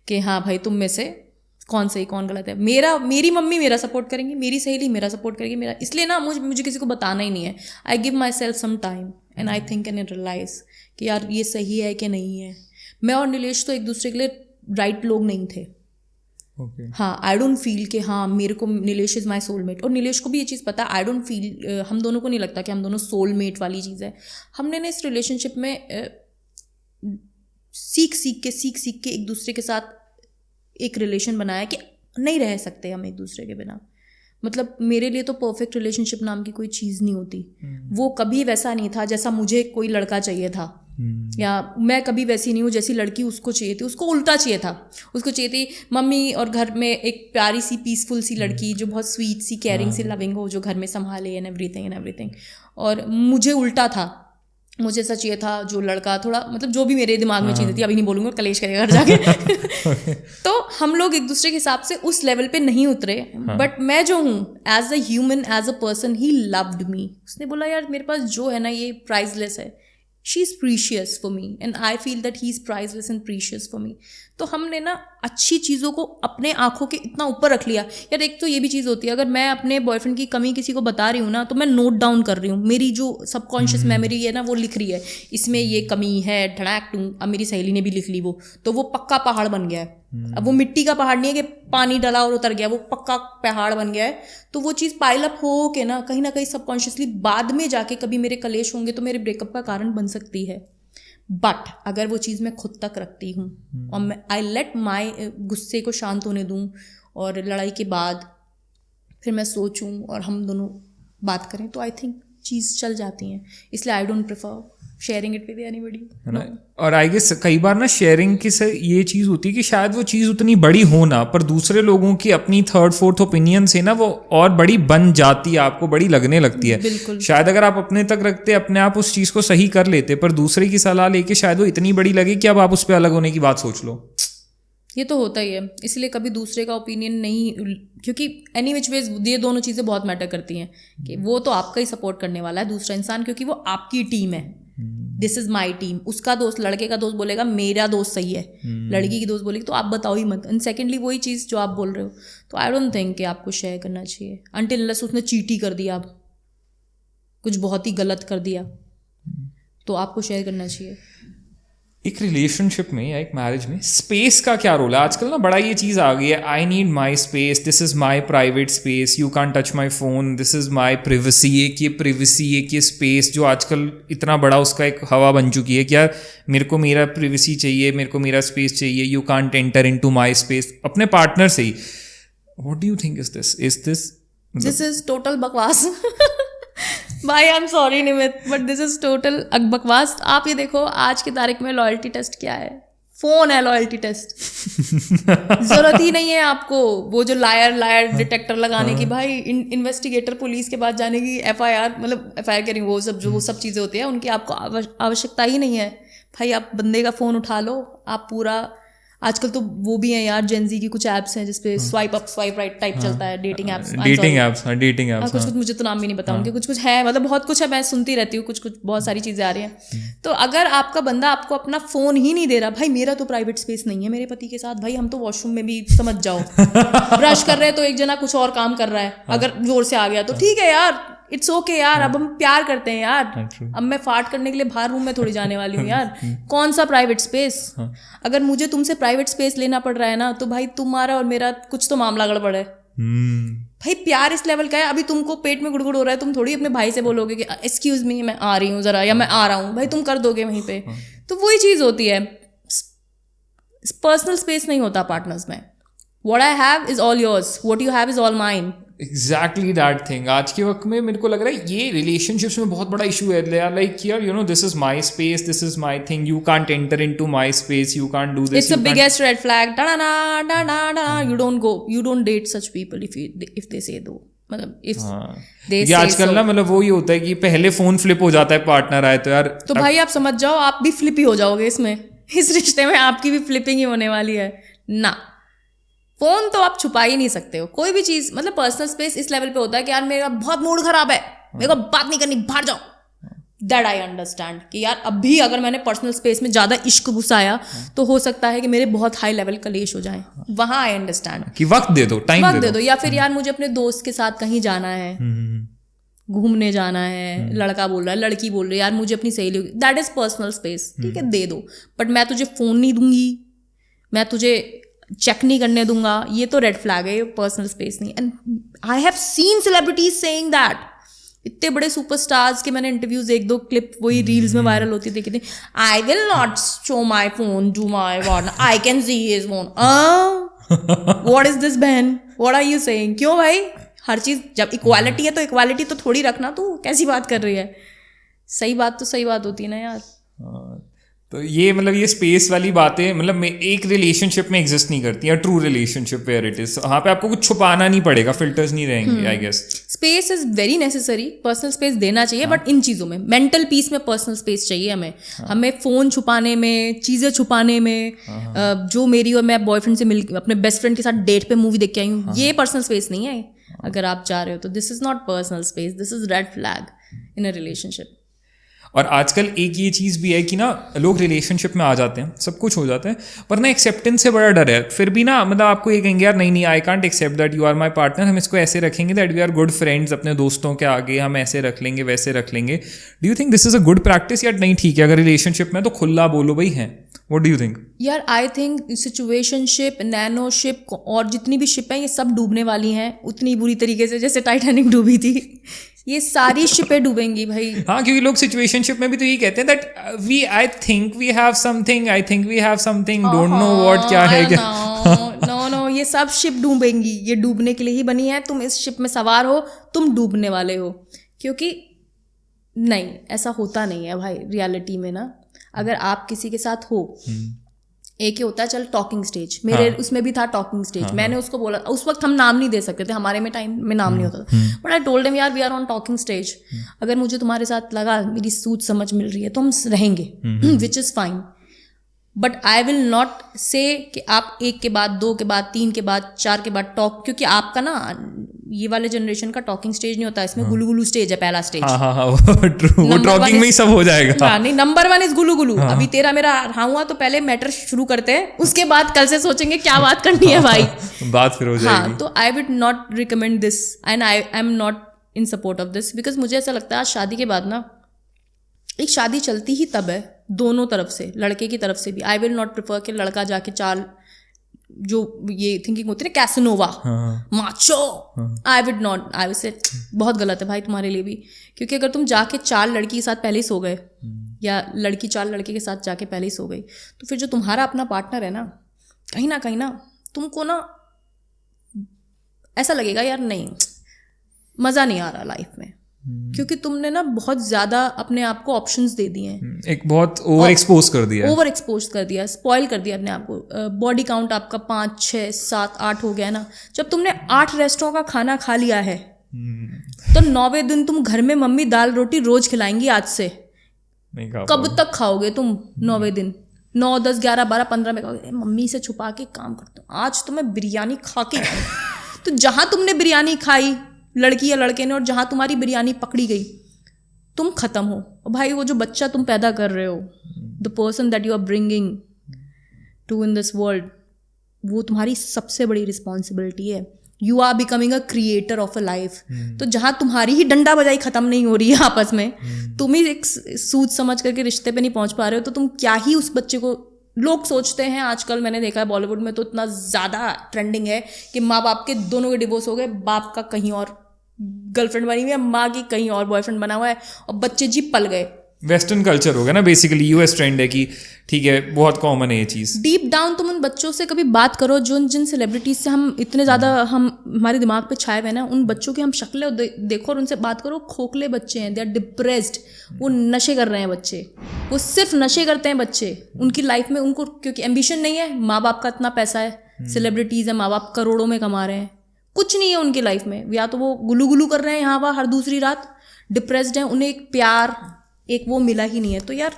कि हाँ भाई तुम में से कौन सही कौन गलत है। मेरी मम्मी मेरा सपोर्ट करेंगी, मेरी सहेली मेरा सपोर्ट करेगी, मेरा, इसलिए ना मुझे किसी को बताना ही नहीं है। I give myself some time and I think and realize कि यार ये सही है कि नहीं है। मैं और नीलेश तो एक दूसरे के लिए राइट लोग नहीं थे। हाँ, आई डोंट फील कि हाँ मेरे को नीलेश इज़ माई सोलमेट, और नीलेश को भी ये चीज़ पता है। आई डोंट फील, हम दोनों को नहीं लगता कि हम दोनों सोलमेट वाली चीज़ है। हमने ना इस रिलेशनशिप में सीख सीख के एक दूसरे के साथ एक रिलेशन बनाया कि नहीं रह सकते हम एक दूसरे के बिना। मतलब मेरे लिए तो परफेक्ट रिलेशनशिप नाम की कोई चीज़ नहीं होती। वो कभी वैसा नहीं था जैसा मुझे कोई लड़का चाहिए था, या मैं कभी वैसी नहीं हूँ जैसी लड़की उसको चाहिए थी। उसको उल्टा चाहिए था, उसको चाहिए थी मम्मी और घर में एक प्यारी सी पीसफुल सी लड़की जो बहुत स्वीट सी केयरिंग सी लविंग हो, जो घर में संभाले एंड एवरीथिंग। और मुझे उल्टा था, मुझे ऐसा चाहिए था जो लड़का थोड़ा मतलब जो भी मेरे दिमाग में चीज़ें थी, अभी नहीं बोलूँगा कलेश करेगा घर जाके। तो हम लोग एक दूसरे के हिसाब से उस लेवल पे नहीं उतरे। बट मैं जो हूँ as a human, as a person, he loved me. उसने बोला यार मेरे पास जो है ना ये प्राइसलेस है, she is precious for me and I feel that he is priceless and precious for me. तो हमने ना अच्छी चीज़ों को अपने आँखों के इतना ऊपर रख लिया। यार एक तो ये भी चीज़ होती है, अगर मैं अपने बॉयफ्रेंड की कमी किसी को बता रही हूँ ना, तो मैं नोट डाउन कर रही हूँ। मेरी जो सबकॉन्शियस मेमोरी है ना, वो लिख रही है इसमें ये कमी है, ढड़ाक टूँ। अब मेरी सहेली ने भी लिख ली वो, तो वो पक्का पहाड़ बन गया है। अब वो मिट्टी का पहाड़ नहीं है कि पानी डला और उतर गया, वो पक्का पहाड़ बन गया है। तो वो चीज़ पाइल अप हो के ना कहीं सबकॉन्शियसली बाद में जाके कभी मेरे कलेश होंगे तो मेरे ब्रेकअप का कारण बन सकती है। बट अगर वो चीज़ मैं खुद तक रखती हूँ और मैं आई लेट माई गुस्से को शांत होने दूँ और लड़ाई के बाद फिर मैं सोचूं और हम दोनों बात करें, तो आई थिंक चीज़ चल जाती हैं. इसलिए I don't prefer sharing it with anybody. और आई गेस कई बार ना शेयरिंग की से ये चीज़ होती है कि शायद वो चीज़ उतनी बड़ी हो ना, पर दूसरे लोगों की अपनी थर्ड फोर्थ ओपिनियन से ना वो और बड़ी बन जाती है, आपको बड़ी लगने लगती है. बिल्कुल. शायद अगर आप अपने तक रखते, अपने आप उस चीज़ को सही कर लेते, पर दूसरे की सलाह लेके शायद वो इतनी बड़ी लगे कि अब आप उस पर अलग होने की बात सोच लो. ये तो होता ही है. इसलिए कभी दूसरे का ओपिनियन नहीं, क्योंकि एनी विच वेज ये दोनों चीज़ें बहुत मैटर करती हैं कि वो तो आपका ही सपोर्ट करने वाला है दूसरा इंसान, क्योंकि वो आपकी टीम है. This is my team. उसका दोस्त, लड़के का दोस्त बोलेगा मेरा दोस्त सही है, लड़की की दोस्त बोलेगी तो आप बताओ ही मत. एंड सेकेंडली वही चीज़ जो आप बोल रहे हो, तो आई डोंट थिंक कि आपको शेयर करना चाहिए अनटिल अनलेस उसने चीटी कर दिया, कुछ बहुत ही गलत कर दिया, तो आपको शेयर करना चाहिए. एक रिलेशनशिप में या एक मैरिज में स्पेस का क्या रोल है? आजकल ना बड़ा ये चीज़ आ गई है, I need my space, this is my private space, you can't touch my phone, this is my privacy. एक ये प्रिवेसी, एक ये स्पेस जो आजकल इतना बड़ा उसका एक हवा बन चुकी है कि यार मेरे को मेरा प्रिवेसी चाहिए, मेरे को मेरा स्पेस चाहिए, you can't enter in to my space, अपने पार्टनर से ही. What do you think is this is total बकवास. भाई I am sorry Nimit, but this is total बकवास. आप ये देखो आज की तारीख में लॉयल्टी टेस्ट क्या है? फोन है लॉयल्टी टेस्ट. जरूरत ही नहीं है आपको वो जो लायर डिटेक्टर लगाने की, भाई इन्वेस्टिगेटर पुलिस के पास जाने की, FIR मतलब FIR कह रही हूँ, वो सब चीज़ें होती है उनकी आपको आवश्यकता ही नहीं है. भाई आप बंदे का फ़ोन उठा लो, आप पूरा, आजकल तो वो भी हैं यार, जेनजी की कुछ ऐप्स हैं जिसपे swipe up swipe right type चलता है. डेटिंग ऐप्स कुछ मुझे तो नाम भी नहीं पता उनके, कुछ है, मतलब बहुत कुछ है, मैं सुनती रहती हूँ, कुछ बहुत सारी चीज़ें आ रही हैं. तो अगर आपका बंदा आपको अपना फ़ोन ही नहीं दे रहा, भाई मेरा तो प्राइवेट स्पेस नहीं है मेरे पति के साथ, भाई हम तो वॉशरूम में भी समझ जाओ ब्रश कर रहे हैं तो एक जना कुछ और काम कर रहा है, अगर जोर से आ गया तो ठीक है यार, इट्स ओके यार. अब हम प्यार करते हैं यार, अब मैं फाट करने के लिए बाहर रूम में थोड़ी जाने वाली हूँ यार. कौन सा प्राइवेट स्पेस? अगर मुझे तुमसे प्राइवेट स्पेस लेना पड़ रहा है ना, तो भाई तुम्हारा और मेरा कुछ तो मामला गड़बड़ है. भाई प्यार इस लेवल का है, अभी तुमको पेट में गुड़गुड़ हो रहा है, तुम थोड़ी अपने भाई से बोलोगे कि एक्सक्यूज मी मैं आ रही हूँ जरा, या मैं आ रहा हूँ, भाई तुम कर दोगे वहीं पे. तो वही चीज़ होती है, पर्सनल स्पेस नहीं होता पार्टनर्स में. What I have is all yours, what you have is all mine. Exactly that thing. आज के वक्त में मेरे को लग रहा है ये रिलेशनशिप्स में बहुत बड़ा इशू है. लाइक यार you no this is my space, this is my thing, you can't enter into my space, you can't do this. It's a biggest red flag. Da da da da da. You don't date such people if they say though. मतलब if they say आजकल ना मतलब वो ही होता है कि पहले phone flip हो जाता है पार्टनर आए तो यार. तो भाई आप समझ जाओ आप भी फ्लिप ही हो जाओगे इसमें, इस रिश्ते में आपकी भी फ्लिपिंग ही होने वाली है ना. फोन तो आप छुपा ही नहीं सकते हो, कोई भी चीज़. मतलब पर्सनल स्पेस इस लेवल पे होता है कि यार मेरा बहुत मूड खराब है, मेरे को बात नहीं करनी, बाहर जाओ. दैट आई अंडरस्टैंड कि यार अभी अगर मैंने पर्सनल स्पेस में ज़्यादा इश्क घुसाया तो हो सकता है कि मेरे बहुत हाई लेवल कलेश हो जाए. वहाँ आई अंडरस्टैंड कि वक्त दे दो, टाइम दे दो. या फिर यार मुझे अपने दोस्त के साथ कहीं जाना है, घूमने जाना है, लड़का बोल रहा है, लड़की बोल रही है यार मुझे अपनी सहेली, दैट इज पर्सनल स्पेस. ठीक है दे दो, बट मैं तुझे फ़ोन नहीं दूंगी, मैं तुझे चेक नहीं करने दूंगा, ये तो रेड फ्लैग है, ये पर्सनल स्पेस नहीं. And I have scene celebrities saying that. इतने बड़े सुपरस्टार्स के मैंने इंटरव्यूज, एक दो क्लिप वही रील्स में वायरल होती देखी थी. I will not show my phone to my partner, I can see his phone. What is this बहन, व्हाट आर यू सेइंग? क्यों भाई, हर चीज जब इक्वालिटी है तो इक्वालिटी तो थोड़ी रखना. तू कैसी बात कर रही है? सही बात तो सही बात होती है ना यार. तो ये मतलब ये स्पेस वाली बातें मतलब एक रिलेशनशिप में एग्जिस्ट नहीं करती है. True relationship where it is, वहाँ पे आपको कुछ छुपाना नहीं पड़ेगा, फिल्टर्स नहीं रहेंगे. I guess space is very necessary, personal space देना चाहिए. बट इन चीज़ों में मेंटल पीस में पर्सनल स्पेस चाहिए हमें. हमें फ़ोन छुपाने में, चीज़ें छुपाने में, जो मेरी और मैं बॉयफ्रेंड से मिल अपने बेस्ट फ्रेंड के साथ डेट पे मूवी देख के आई हूँ, ये पर्सनल स्पेस नहीं है. अगर आप चाह रहे हो तो this is not personal space, this is red flag in a relationship. और आजकल एक ये चीज़ भी है कि ना लोग रिलेशनशिप में आ जाते हैं, सब कुछ हो जाता है, पर ना एक्सेप्टेंस से बड़ा डर है. फिर भी ना मतलब आपको ये कहेंगे यार नहीं I can't accept that you are my partner, हम इसको ऐसे रखेंगे that we are good friends, अपने दोस्तों के आगे हम ऐसे रख लेंगे वैसे रख लेंगे. Do you think this is a good practice या नहीं? ठीक है अगर रिलेशनशिप में तो खुला बोलो भाई हैं. What do you think? यार आई थिंक सिचुएशनशिप, नैनोशिप और जितनी भी शिप हैं ये सब डूबने वाली हैं उतनी बुरी तरीके से जैसे टाइटैनिक डूबी थी. ये सारी शिपें डूबेंगी भाई। हाँ, क्योंकि लोग सिचुएशनशिप में भी तो यही कहते हैं that we I think we have something, I think we have something, don't know what क्या है क्या। नो, ये सब शिप डूबेंगी, ये डूबने के लिए ही बनी है। तुम इस शिप में सवार हो, तुम डूबने वाले हो। क्योंकि नहीं, ऐसा होता नहीं है भाई रियलिटी में ना। अगर आप किसी के साथ हो, एक ही होता है चल टॉकिंग स्टेज, मेरे उसमें भी था टॉकिंग स्टेज। मैंने उसको बोला, उस वक्त हम नाम नहीं दे सकते थे, हमारे में टाइम में नाम नहीं होता था, बट आई टोल्ड हिम यार we are on talking stage, अगर मुझे तुम्हारे साथ लगा मेरी सूझ समझ मिल रही है तो हम रहेंगे, which is fine, but I will not say कि आप एक के बाद, दो के बाद, तीन के बाद, चार के बाद टॉक, क्योंकि आपका ना ये वाले जनरेशन का टॉकिंग स्टेज नहीं होता, इसमें गुलू गुलू स्टेज है, पहला स्टेज। ट्रू, वो टॉकिंग में ही सब हो जाएगा। हाँ, नहीं, नंबर 1 इज गुलू गुलू। अभी तेरा मेरा हाँ हुआ तो पहले मैटर शुरू करते हैं, उसके बाद कल से सोचेंगे क्या बात करनी है भाई। बात फिर हो जाएगी। हाँ, तो I would not recommend this and I am not in support of this, because मुझे ऐसा लगता है आज शादी के बाद ना, एक शादी चलती ही तब है दोनों तरफ से, लड़के की तरफ से भी। आई विल नॉट प्रेफर कि लड़का जाके चाल, जो ये थिंकिंग होती है ना Casanova, macho, I would not, I will say बहुत गलत है भाई तुम्हारे लिए भी। क्योंकि अगर तुम जाके चार लड़की के साथ पहले ही सो गए, या लड़की चार लड़के के साथ जाके पहले ही सो गई, तो फिर जो तुम्हारा अपना पार्टनर है ना कहीं ना तुमको ना ऐसा लगेगा यार नहीं, मज़ा नहीं आ रहा लाइफ में, क्योंकि तुमने ना बहुत ज़्यादा अपने आप को ऑप्शंस दे दिए हैं, एक बहुत ओवर एक्सपोज कर दिया, स्पॉइल कर दिया अपने आप को। बॉडी काउंट आपका 5, 6, 7, 8 हो गया ना। जब तुमने 8 रेस्टोरेंट का खाना खा लिया है तो 9वें दिन तुम घर में मम्मी दाल रोटी रोज खिलाएंगी आज से, कब तक खाओगे तुम 9वें दिन? 9, 10, 11, 12, 15 में खाओगे, मम्मी से छुपा के काम करता हूँ, आज तो मैं बिरयानी खा के तो जहाँ तुमने बिरयानी खाई लड़की या लड़के ने, और जहाँ तुम्हारी बिरयानी पकड़ी गई, तुम खत्म हो। और भाई वो जो बच्चा तुम पैदा कर रहे हो, the person that you are bringing to in this world, वो तुम्हारी सबसे बड़ी रिस्पॉन्सिबिलिटी है। You are becoming a creator of a life. तो जहाँ तुम्हारी ही डंडा बजाई खत्म नहीं हो रही है आपस में, तुम ही एक सूझ समझ करके रिश्ते पे नहीं पहुंच पा रहे हो, तो तुम क्या ही उस बच्चे को। लोग सोचते हैं आजकल, मैंने देखा है बॉलीवुड में तो इतना ज़्यादा ट्रेंडिंग है कि माँ बाप के दोनों के डिवोर्स हो गए, बाप का कहीं और गर्लफ्रेंड बनी हुई है, माँ की कहीं और बॉयफ्रेंड बना हुआ है, और बच्चे जी पल गए। वेस्टर्न कल्चर हो गया ना बेसिकली, यूएस ट्रेंड है कि ठीक है, बहुत कॉमन है ये चीज़। डीप डाउन तुम उन बच्चों से कभी बात करो जो जिन सेलिब्रिटीज से हम इतने ज़्यादा हमारे दिमाग पे छाए हुए ना, उन बच्चों की हम शक्लें देखो और उनसे बात करो, खोखले बच्चे हैं, दे आर डिप्रेस्ड, वो नशे कर रहे हैं बच्चे, वो सिर्फ नशे करते हैं बच्चे। उनकी लाइफ में उनको क्योंकि एम्बिशन नहीं है, माँ बाप का इतना पैसा है, सेलिब्रिटीज़ है, माँ बाप करोड़ों में कमा रहे हैं, कुछ नहीं है उनकी लाइफ में, या तो वो गुलू गुलू कर रहे हैं यहाँ वहाँ हर दूसरी रात, डिप्रेस्ड हैं, उन्हें एक प्यार, एक वो मिला ही नहीं है। तो यार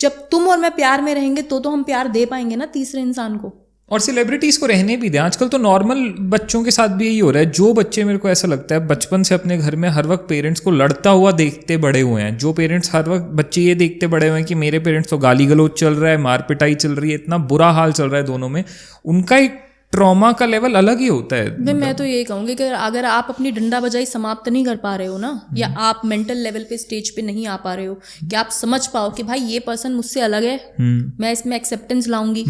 जब तुम और मैं प्यार में रहेंगे तो हम प्यार दे पाएंगे ना तीसरे इंसान को। और सेलिब्रिटीज़ को रहने भी दें। आजकल तो नॉर्मल बच्चों के साथ भी यही हो रहा है। जो बच्चे, मेरे को ऐसा लगता है, बचपन से अपने घर में हर वक्त पेरेंट्स को लड़ता हुआ देखते बड़े हुए हैं, जो पेरेंट्स हर वक्त बच्चे ये देखते बड़े हुए हैं कि मेरे पेरेंट्स तो गाली गलौज चल रहा है, मार पिटाई चल रही है, इतना बुरा हाल चल रहा है दोनों में, उनका एक ट्रॉमा का लेवल अलग ही होता है। मैं तो यही कहूँगी कि अगर आप अपनी डंडा बजाई समाप्त नहीं कर पा रहे हो ना, या आप मेंटल लेवल पे स्टेज पे नहीं आ पा रहे हो कि आप समझ पाओ कि भाई ये पर्सन मुझसे अलग है, मैं इसमें एक्सेप्टेंस लाऊंगी,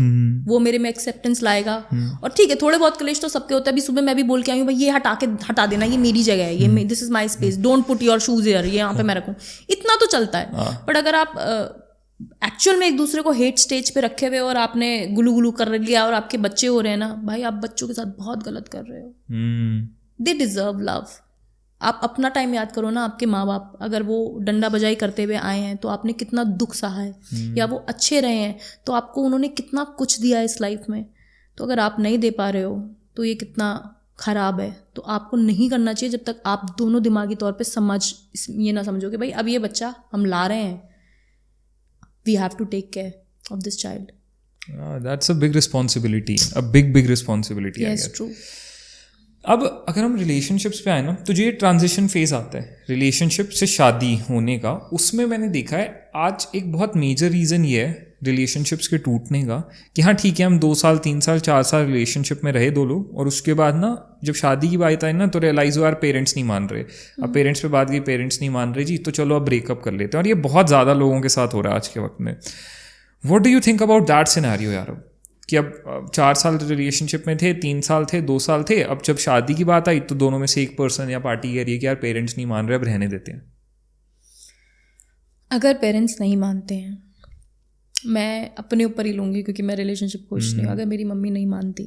वो मेरे में एक्सेप्टेंस लाएगा, और ठीक है थोड़े बहुत क्लेश तो सबके होता है। अभी सुबह मैं भी बोल के आई हूँ भाई ये हटा देना, ये मेरी जगह है, ये this is my space, don't put your shoes here, ये यहाँ पे मैं रखूँ, इतना तो चलता है। बट अगर आप एक्चुअल में एक दूसरे को हेट स्टेज पे रखे हुए और आपने गुलू गुलू कर लिया और आपके बच्चे हो रहे हैं ना, भाई आप बच्चों के साथ बहुत गलत कर रहे हो। They deserve love. आप अपना टाइम याद करो ना, आपके माँ बाप अगर वो डंडा बजाई करते हुए आए हैं तो आपने कितना दुख सहा है, या वो अच्छे रहे हैं तो आपको उन्होंने कितना कुछ दिया है इस लाइफ में। तो अगर आप नहीं दे पा रहे हो तो ये कितना ख़राब है। तो आपको नहीं करना चाहिए जब तक आप दोनों दिमागी तौर पे ये ना समझो कि भाई अब ये बच्चा हम ला रहे हैं, we have to take care of this child. That's a big responsibility, a big responsibility. Yes, true. अब अगर हम रिलेशनशिप्स पे आए ना, तो जो ये ट्रांजिशन फेज आता है रिलेशनशिप से शादी होने का, उसमें मैंने देखा है आज एक बहुत मेजर रीज़न ये है रिलेशनशिप्स के टूटने का कि हाँ ठीक है, हम 2 साल 3 साल 4 साल रिलेशनशिप में रहे 2 लोग, और उसके बाद ना जब शादी की बात आई ना तो रियलाइज हुआ यार पेरेंट्स नहीं मान रहे, अब पेरेंट्स पे बात की, पेरेंट्स नहीं मान रहे जी, तो चलो अब ब्रेकअप कर लेते हैं। और ये बहुत ज़्यादा लोगों के साथ हो रहा है आज के वक्त में। What do you think about that scenario यार, कि अब 4 साल रिलेशनशिप में थे, 3 साल थे, 2 साल थे, अब जब शादी की बात आई तो दोनों में से एक पर्सन या पार्टी कह रही है कि यार पेरेंट्स नहीं मान रहे, अब रहने देते हैं। अगर पेरेंट्स नहीं मानते हैं, मैं अपने ऊपर ही लूँगी क्योंकि मैं रिलेशनशिप खुश नहीं हूँ। अगर मेरी मम्मी नहीं मानती,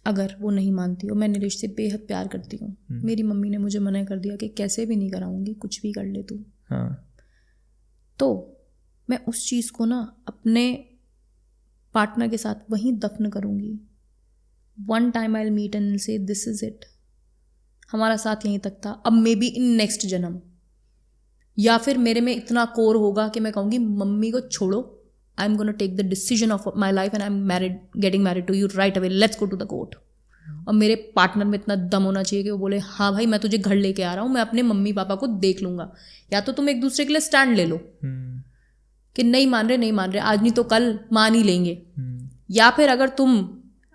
अगर वो नहीं मानती और मैं नीलेश से बेहद प्यार करती हूँ, मेरी मम्मी ने मुझे मना कर दिया कि कैसे भी नहीं कराऊंगी, कुछ भी कर ले तू, तो मैं उस चीज़ को ना अपने पार्टनर के साथ वहीं दफन करूँगी। One time I will meet and say this is it, हमारा साथ यहीं तक था, अब मे बी इन नेक्स्ट जन्म। या फिर मेरे में इतना कोर होगा कि मैं कहूँगी मम्मी को छोड़ो, I am gonna take the decision of my life and I am married, getting married to you right away, let's go to the court. और मेरे पार्टनर में इतना दम होना चाहिए कि वो बोले हाँ भाई मैं तुझे घर लेके आ रहा हूँ, मैं अपने मम्मी पापा को देख लूँगा। या तो तुम एक दूसरे के लिए स्टैंड ले लो कि नहीं मान रहे, आज नहीं तो कल मान ही लेंगे। या फिर अगर तुम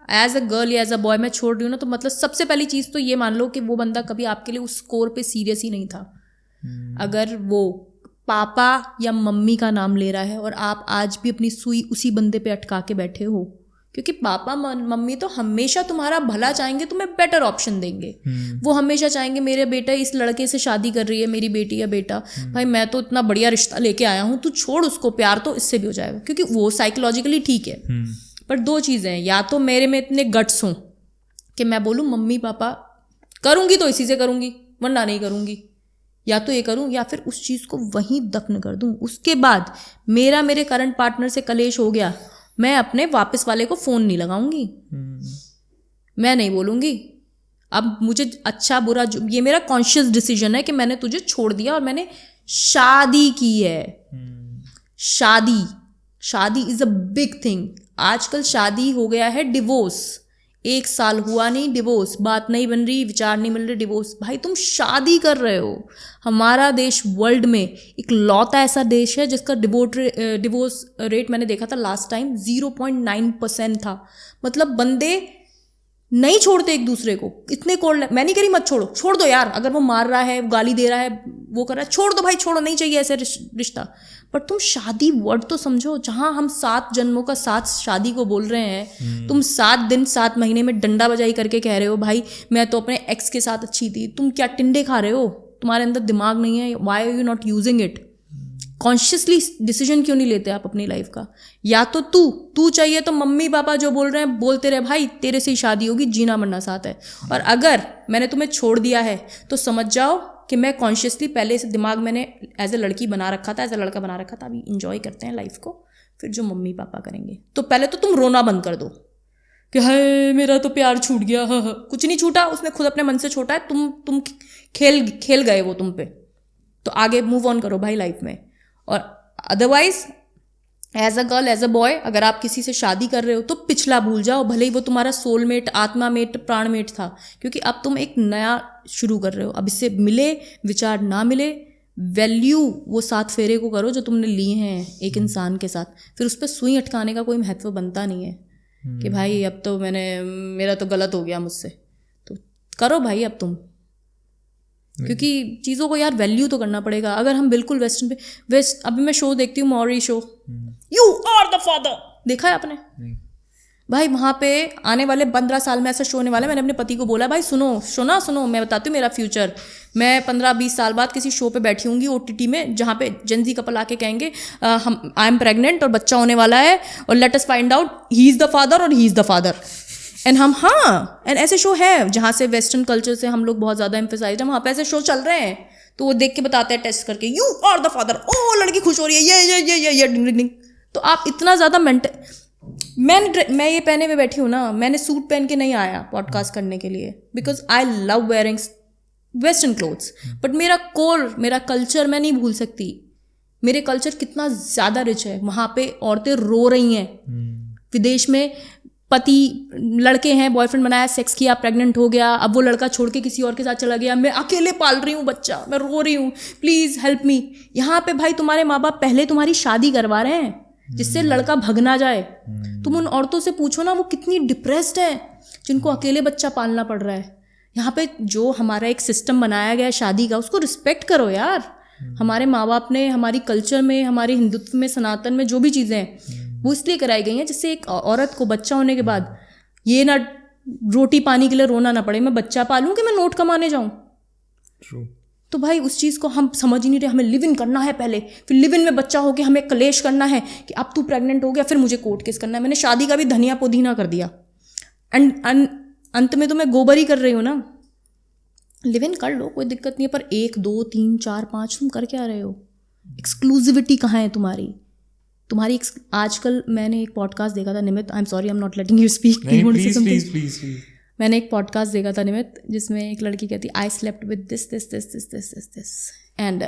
एज अ गर्ल या एज अ बॉय मैं छोड़ रही हूँ ना, तो मतलब सबसे पहली चीज़ तो ये मान लो कि वो बंदा कभी आपके लिए उस स्कोर पे सीरियस ही नहीं था। अगर वो पापा या मम्मी का नाम ले रहा है और आप आज भी अपनी सुई उसी बंदे पे अटका के बैठे हो, क्योंकि पापा मम्मी तो हमेशा तुम्हारा भला चाहेंगे, तुम्हें बेटर ऑप्शन देंगे। वो हमेशा चाहेंगे मेरे बेटा इस लड़के से शादी कर रही है मेरी बेटी या बेटा, भाई मैं तो इतना बढ़िया रिश्ता लेके आया हूँ, तू छोड़ उसको, प्यार तो इससे भी हो जाएगा, क्योंकि वो साइकोलॉजिकली ठीक है। पर दो चीज़ें हैं, या तो मेरे में इतने गट्स हों कि मैं बोलूँ मम्मी पापा करूँगी तो इसी से करूँगी वरना नहीं करूँगी, या तो ये करूं या फिर उस चीज़ को वहीं दफन कर दूं। उसके बाद मेरे करंट पार्टनर से कलेश हो गया, मैं अपने वापस वाले को फ़ोन नहीं लगाऊंगी, मैं नहीं बोलूँगी अब मुझे अच्छा बुरा, ये मेरा कॉन्शियस डिसीजन है कि मैंने तुझे छोड़ दिया और मैंने शादी की है। शादी इज़ अ बिग थिंग। आजकल शादी हो गया है डिवोर्स, 1 साल हुआ नहीं डिवोर्स, बात नहीं बन रही, विचार नहीं मिल रहे, डिवोर्स। भाई तुम शादी कर रहे हो। हमारा देश वर्ल्ड में इकलौता ऐसा देश है जिसका डिवोर्स रेट मैंने देखा था लास्ट टाइम 0.9% था। मतलब बंदे नहीं छोड़ते एक दूसरे को, इतने कोल्ड। मैं नहीं करी मत छोड़ो, छोड़ दो यार, अगर वो मार रहा है, गाली दे रहा है, वो कर रहा है, छोड़ दो भाई, छोड़ो, नहीं चाहिए ऐसे रिश्ता। पर तुम शादी वर्ड तो समझो, जहाँ हम 7 जन्मों का साथ शादी को बोल रहे हैं, तुम 7 दिन 7 महीने में डंडा बजाई करके कह रहे हो भाई मैं तो अपने एक्स के साथ अच्छी थी। तुम क्या टिंडे खा रहे हो? तुम्हारे अंदर दिमाग नहीं है? Why are you not using it? Consciously decision क्यों नहीं लेते आप अपनी लाइफ का? या तो तू चाहिए तो मम्मी पापा जो बोल रहे हैं बोलते रहे, भाई तेरे से ही शादी होगी, जीना मरना साथ है। और अगर मैंने तुम्हें छोड़ दिया है तो समझ जाओ कि मैं कॉन्शियसली पहले से दिमाग मैंने एज ए लड़की बना रखा था, एज ए लड़का बना रखा था। अभी इंजॉय करते हैं लाइफ को, फिर जो मम्मी पापा करेंगे। तो पहले तो तुम रोना बंद कर दो कि हाय मेरा तो प्यार छूट गया। हाँ, कुछ नहीं छूटा, उसने खुद अपने मन से छोटा है। तुम खेल गए वो तुम पे, तो आगे मूव ऑन करो भाई लाइफ में। और otherwise as a girl, as a boy, अगर आप किसी से शादी कर रहे हो तो पिछला भूल जाओ, भले ही वो तुम्हारा सोलमेट, आत्मामेट, प्राणमेट था, क्योंकि अब तुम एक नया शुरू कर रहे हो। अब इससे मिले विचार ना मिले, वैल्यू वो 7 फेरे को करो जो तुमने लिए हैं एक इंसान के साथ। फिर उस पर सुई अटकाने का कोई महत्व बनता नहीं है कि भाई अब तो मेरा तो गलत हो गया मुझसे। तो करो भाई अब तुम, क्योंकि चीज़ों को यार वैल्यू तो करना पड़ेगा। अगर हम बिल्कुल वेस्ट अभी मैं शो देखती हूँ, Maury show, you are the father, देखा है आपने? भाई वहाँ पे आने वाले 15 साल में ऐसा शो होने वाला है। मैंने अपने पति को बोला भाई सुनो मैं बताती हूँ मेरा फ्यूचर। मैं 15-20 साल बाद किसी शो पे बैठी होंगी OTT में, जहाँ पे जेनजी कपल आके कहेंगे आई एम प्रेग्नेंट और बच्चा होने वाला है और let us find out he is the father और he is the father. And and ऐसे शो है जहाँ से वेस्टर्न कल्चर से हम लोग बहुत ज़्यादा एम्फेसाइज है, वहाँ पे ऐसे शो चल रहे हैं। तो वो देख के बताते हैं टेस्ट करके, यू आर द फादर, ओ लड़की खुश हो रही है, ये डिंग डिंग। तो आप इतना ज़्यादा मैं ये पहने हुए बैठी हूँ ना, मैंने सूट पहन के नहीं आया पॉडकास्ट करने के लिए, because I love wearing western clothes. But मेरा कल्चर मैं नहीं भूल सकती। मेरे कल्चर कितना ज़्यादा रिच है। वहाँ पे औरतें रो रही हैं, विदेश में पति लड़के हैं, बॉयफ्रेंड बनाया, सेक्स किया, प्रेग्नेंट हो गया, अब वो लड़का छोड़ के किसी और के साथ चला गया, मैं अकेले पाल रही हूँ बच्चा, मैं रो रही हूँ, प्लीज़ हेल्प मी। यहाँ पे भाई तुम्हारे माँ बाप पहले तुम्हारी शादी करवा रहे हैं जिससे लड़का भग ना जाए। तुम उन औरतों से पूछो ना वो कितनी डिप्रेस्ड है जिनको अकेले बच्चा पालना पड़ रहा है। यहाँ पे जो हमारा एक सिस्टम बनाया गया है शादी का, उसको रिस्पेक्ट करो यार। हमारे माँ बाप ने हमारी कल्चर में, हमारे हिंदुत्व में, सनातन में जो भी चीज़ें हैं, वो इसलिए कराई गई हैं जिससे एक औरत को बच्चा होने के बाद ये ना रोटी पानी के लिए रोना ना पड़े, मैं बच्चा पालूं कि मैं नोट कमाने जाऊं। True. तो भाई उस चीज़ को हम समझ ही नहीं रहे। हमें लिव इन करना है पहले, फिर लिव इन में बच्चा हो के हमें कलेश करना है कि अब तू प्रेग्नेंट हो गया, फिर मुझे कोर्ट केस करना है। मैंने शादी का भी धनिया पुदीना कर दिया एंड अंत में तो मैं गोबर ही कर रही हूँ ना। लिव इन कर लो, कोई दिक्कत नहीं है, पर 1 2 3 4 5 तुम कर क्या रहे हो? एक्सक्लूसिविटी कहाँ है तुम्हारी? आजकल मैंने एक पॉडकास्ट देखा था, Nimit, I am sorry, I am not letting you speak, please. मैंने एक पॉडकास्ट देखा था निमित, जिसमें एक लड़की कहती I slept with this and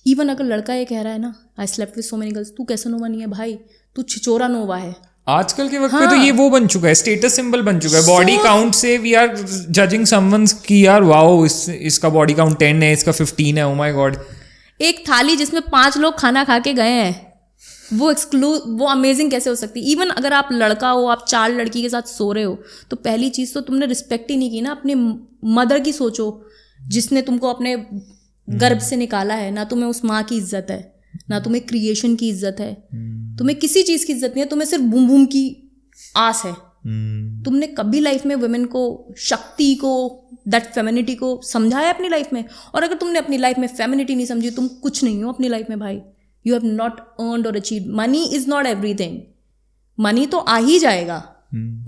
even अगर लड़का ये कह रहा है ना I slept with so many girls, तू कैसे नोवा नहीं है भाई, तू छिचोरा नोवा है। आजकल के वक्त पे तो ये वो बन चुका है, स्टेटस सिंबल बन चुका है। बॉडी काउंट से वी आर जजिंग समवंस की यार वाओ इसका बॉडी काउंट 10 है, इसका 15 है, ओ माय गॉड। एक थाली जिसमें 5 लोग खाना खा के गए हैं, वो अमेजिंग कैसे हो सकती है? इवन अगर आप लड़का हो, आप 4 लड़की के साथ सो रहे हो, तो पहली चीज़ तो तुमने रिस्पेक्ट ही नहीं की ना अपने मदर की। सोचो, जिसने तुमको अपने गर्भ से निकाला है, ना तुम्हें उस माँ की इज्जत है, ना तुम्हें क्रिएशन की इज्जत है, तुम्हें किसी चीज़ की इज्जत नहीं है, तुम्हें सिर्फ बूम बूम की आस है। तुमने कभी लाइफ में वुमेन को, शक्ति को, दैट फेमिनिटी को समझाया अपनी लाइफ में? और अगर तुमने अपनी लाइफ में फेमिनिटी नहीं समझी, तुम कुछ नहीं हो अपनी लाइफ में भाई। यू हैव नॉट अर्नड और achieved. Money is not everything. Money तो आ ही जाएगा,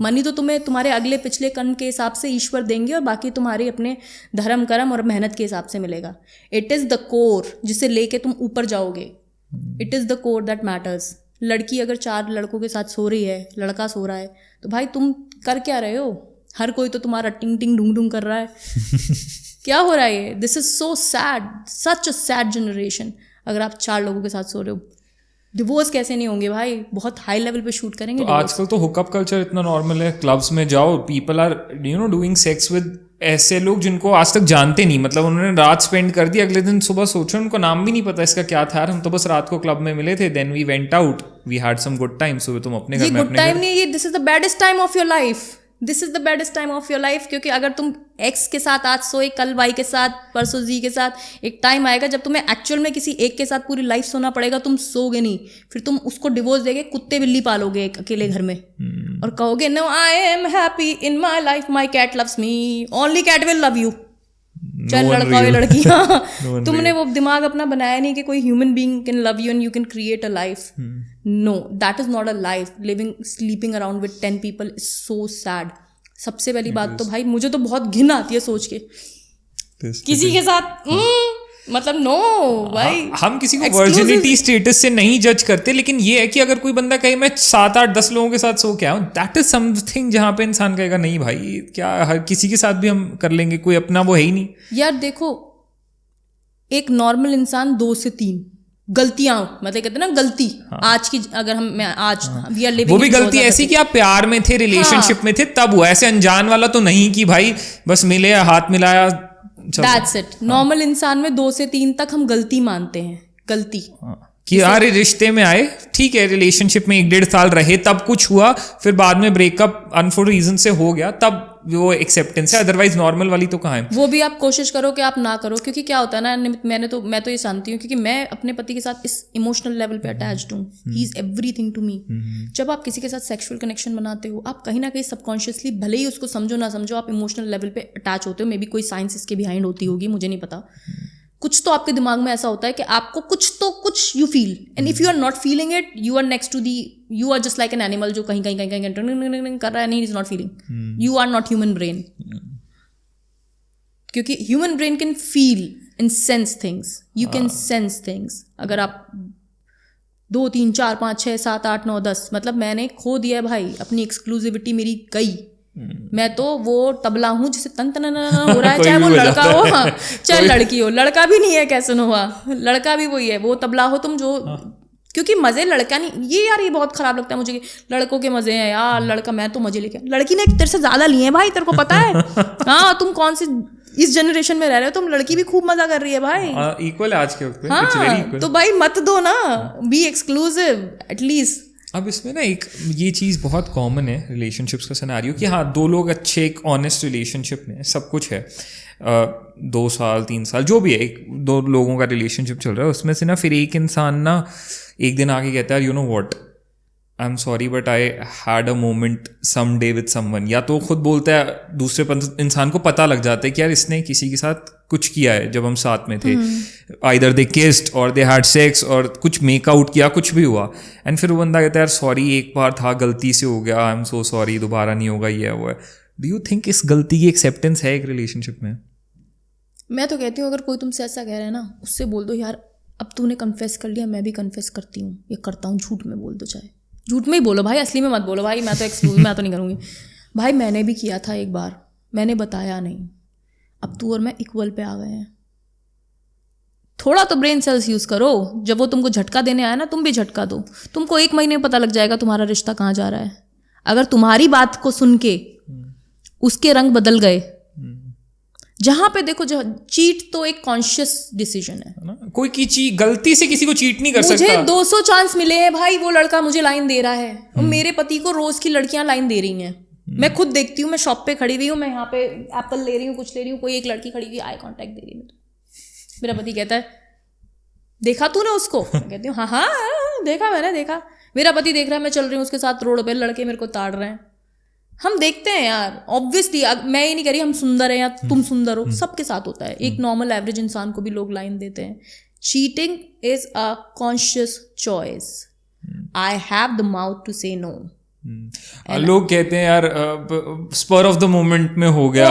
मनी तो तुम्हें तुम्हारे अगले पिछले कर्म के हिसाब से ईश्वर देंगे, और बाकी तुम्हारे अपने धर्म कर्म और मेहनत के हिसाब से मिलेगा। इट इज़ द कोर जिसे लेके तुम ऊपर जाओगे। It is the core that matters. लड़की अगर 4 लड़कों के साथ सो रही है, लड़का सो रहा है, तो भाई तुम कर क्या रहे हो? हर कोई तो तुम्हारा टिंग टिंग ढूंढ ढूंढ कर रहा है। क्या हो रहा है ये? This is so sad, such a sad generation. अगर आप 4 लोगों के साथ सो रहे हो, डिवोर्स कैसे नहीं होंगे भाई? बहुत हाई लेवल पे शूट करेंगे। तो आजकल तो हुकअप कल्चर इतना नॉर्मल है, क्लब्स में जाओ, people are doing sex with ऐसे लोग जिनको आज तक जानते नहीं। मतलब उन्होंने रात स्पेंड कर दी, अगले दिन सुबह सोचो उनको नाम भी नहीं पता इसका क्या था, हम तो बस रात को क्लब में मिले थे, then we went out, we had some good time. सुबह तुम अपने घर में, गुड टाइम नहीं, ये this is the baddest time of your life. This is the baddest time of your life. क्योंकि अगर तुम एक्स के साथ आज सोए, कल वाई के साथ, परसों जी के साथ, एक टाइम आएगा जब तुम्हें एक्चुअल में किसी एक के साथ पूरी लाइफ सोना पड़ेगा। तुम सोगे नहीं, फिर तुम उसको डिवोर्स देके कुत्ते बिल्ली पालोगे एक अकेले घर में, और कहोगे no I am happy in my life, my cat loves me, only cat will love you. चल लड़का हो लड़की, तुमने वो दिमाग अपना बनाया नहीं कि कोई human being can love you and you can create a life. No, that is not a life. Living sleeping around with 10 people is so sad. सबसे पहली बात तो भाई मुझे तो बहुत घिन आती है सोच के किसी के साथ, मतलब नो भाई। हम किसी को वर्जिनिटी स्टेटस से नहीं जज करते, लेकिन ये है कि अगर कोई बंदा कहे मैं 7 8 10 लोगों के साथ सो के आऊं, दैट इज समथिंग जहां पे इंसान कहेगा नहीं भाई, क्या हर किसी के साथ भी हम कर लेंगे, कोई अपना वो है ही नहीं यार। देखो, एक नॉर्मल इंसान 2 से 3 गलतियां, मतलब कहते हैं ना गलती, आज की अगर हम आज वी आर लिविंग, वो भी गलती ऐसी कि आप प्यार में थे, रिलेशनशिप में थे, तब हुआ। ऐसे अनजान वाला तो नहीं कि भाई बस मिले, हाथ मिलाया, दैट्स इट। नॉर्मल इंसान में 2 से 3 तक हम गलती मानते हैं, गलती कि यार रिश्ते में आए, ठीक है, रिलेशनशिप में 1-1.5 साल रहे, तब कुछ हुआ, फिर बाद में ब्रेकअप अनफॉर रीजन से हो गया, तब वो एक्सेप्टेंस है। अदरवाइज नॉर्मल वाली तो कहाँ है? वो भी आप कोशिश करो कि आप ना करो, क्योंकि क्या होता है ना, मैं तो ये जानती हूँ, क्योंकि मैं अपने पति के साथ इस इमोशनल लेवल पे अटैच्ड हूँ। He is everything to me. जब आप किसी के साथ सेक्सुअल कनेक्शन बनाते हो, आप कहीं ना कहीं सबकॉन्शियसली, भले ही उसको समझो ना समझो, आप इमोशनल लेवल पे अटैच होते हो। मे बी कोई साइंस इसके बिहाइंड होती होगी, मुझे नहीं पता। कुछ तो आपके दिमाग में ऐसा होता है कि आपको कुछ you feel, and if you are not feeling it, you are next to the, you are just like an animal जो कहीं कर रहा है, नहीं, is not feeling, you are not human brain. क्योंकि human brain can feel and sense things, you can sense things. अगर आप 2 3 4 5 6 7 8 9 10, मतलब मैंने खो दिया भाई, अपनी एक्सक्लूसिविटी मेरी गई। मैं तो वो तबला हूँ जिसे तन तन हो रहा है, चाहे वो लड़का हो, चाहे लड़की हो। लड़का भी नहीं है, कैसे न हुआ, लड़का भी वही है, वो तबला हो तुम जो, क्योंकि मजे लड़का नहीं, ये यार ये बहुत खराब लगता है मुझे, लड़कों के मजे हैं यार, लड़का, मैं तो मजे लेके, लड़की ने तेरे से ज्यादा लिए हैं भाई, तेरे को पता है? हाँ, तुम कौन सी इस जनरेशन में रह रहे हो, तुम लड़की भी खूब मजा कर रही है भाई, इक्वल है आज के वक्त पे। हाँ, तो भाई मत दो ना, बी एक्सक्लूसिव एटलीस्ट। अब इसमें ना एक ये चीज़ बहुत कॉमन है रिलेशनशिप्स का सिनेरियो कि हाँ, 2 लोग अच्छे एक ऑनेस्ट रिलेशनशिप में सब कुछ है, 2 साल 3 साल जो भी है, 1-2 लोगों का रिलेशनशिप चल रहा है, उसमें से ना फिर एक इंसान ना एक दिन आके कहता है, you know what, I am sorry but I had a moment some day with someone, या तो खुद बोलता है, दूसरे इंसान को पता लग जाता है कि यार इसने किसी के साथ कुछ किया है जब हम साथ में थे, आइदर दे किस्ड और दे हैड सेक्स और कुछ मेकआउट किया, कुछ भी हुआ, एंड फिर वो बंदा कहता है यार सॉरी एक बार था, गलती से हो गया, आई एम सो सॉरी, दोबारा नहीं होगा, ये वो है। डू यू थिंक इस गलती की एक्सेप्टेंस है एक रिलेशनशिप में? मैं तो कहती हूँ अगर कोई तुमसे ऐसा कह रहा है ना, उससे बोल दो यार अब तूने कन्फेस कर लिया, मैं भी कन्फेस करती हूँ, ये करता हूँ, झूठ में बोल दो, चाहे झूठ में ही बोलो भाई, असली में मत बोलो भाई, मैं तो एक्सक्यूज मैं तो नहीं करूँगी भाई, मैंने भी किया था एक बार, मैंने बताया नहीं, अब तू और मैं इक्वल पे आ गए हैं, थोड़ा तो ब्रेन सेल्स यूज़ करो, जब वो तुमको झटका देने आया ना तुम भी झटका दो, तुमको 1 महीने में पता लग जाएगा तुम्हारा रिश्ता कहाँ जा रहा है। अगर तुम्हारी बात को सुन के उसके रंग बदल गए, जहां पे देखो चीट तो एक कॉन्शियस डिसीजन है ना, कोई की गलती से किसी को चीट नहीं कर सकता। मुझे 200 चांस मिले हैं भाई, वो लड़का मुझे लाइन दे रहा है और मेरे पति को रोज की लड़कियां लाइन दे रही हैं, मैं खुद देखती हूँ, मैं शॉप पे खड़ी हुई हूँ, मैं यहाँ पे एप्पल ले रही हूँ, कुछ ले रही हूँ, कोई एक लड़की खड़ी हुई आई कांटेक्ट दे रही है, मेरा पति कहता है देखा तूने उसको, कहती हूँ हाँ हाँ देखा, मैंने देखा, मेरा पति देख रहा है मैं चल रही हूँ उसके साथ रोड पे, लड़के मेरे को ताड़ रहे हैं, हम देखते हैं यार, ऑब्वियसली मैं ये नहीं कह रही हम सुंदर हैं या तुम सुंदर हो, सबके साथ होता है, एक नॉर्मल एवरेज इंसान को भी लोग लाइन देते हैं। Cheating is a conscious choice, I have the mouth to say no. लोग कहते हैं यार स्पर ऑफ द मोमेंट में हो गया,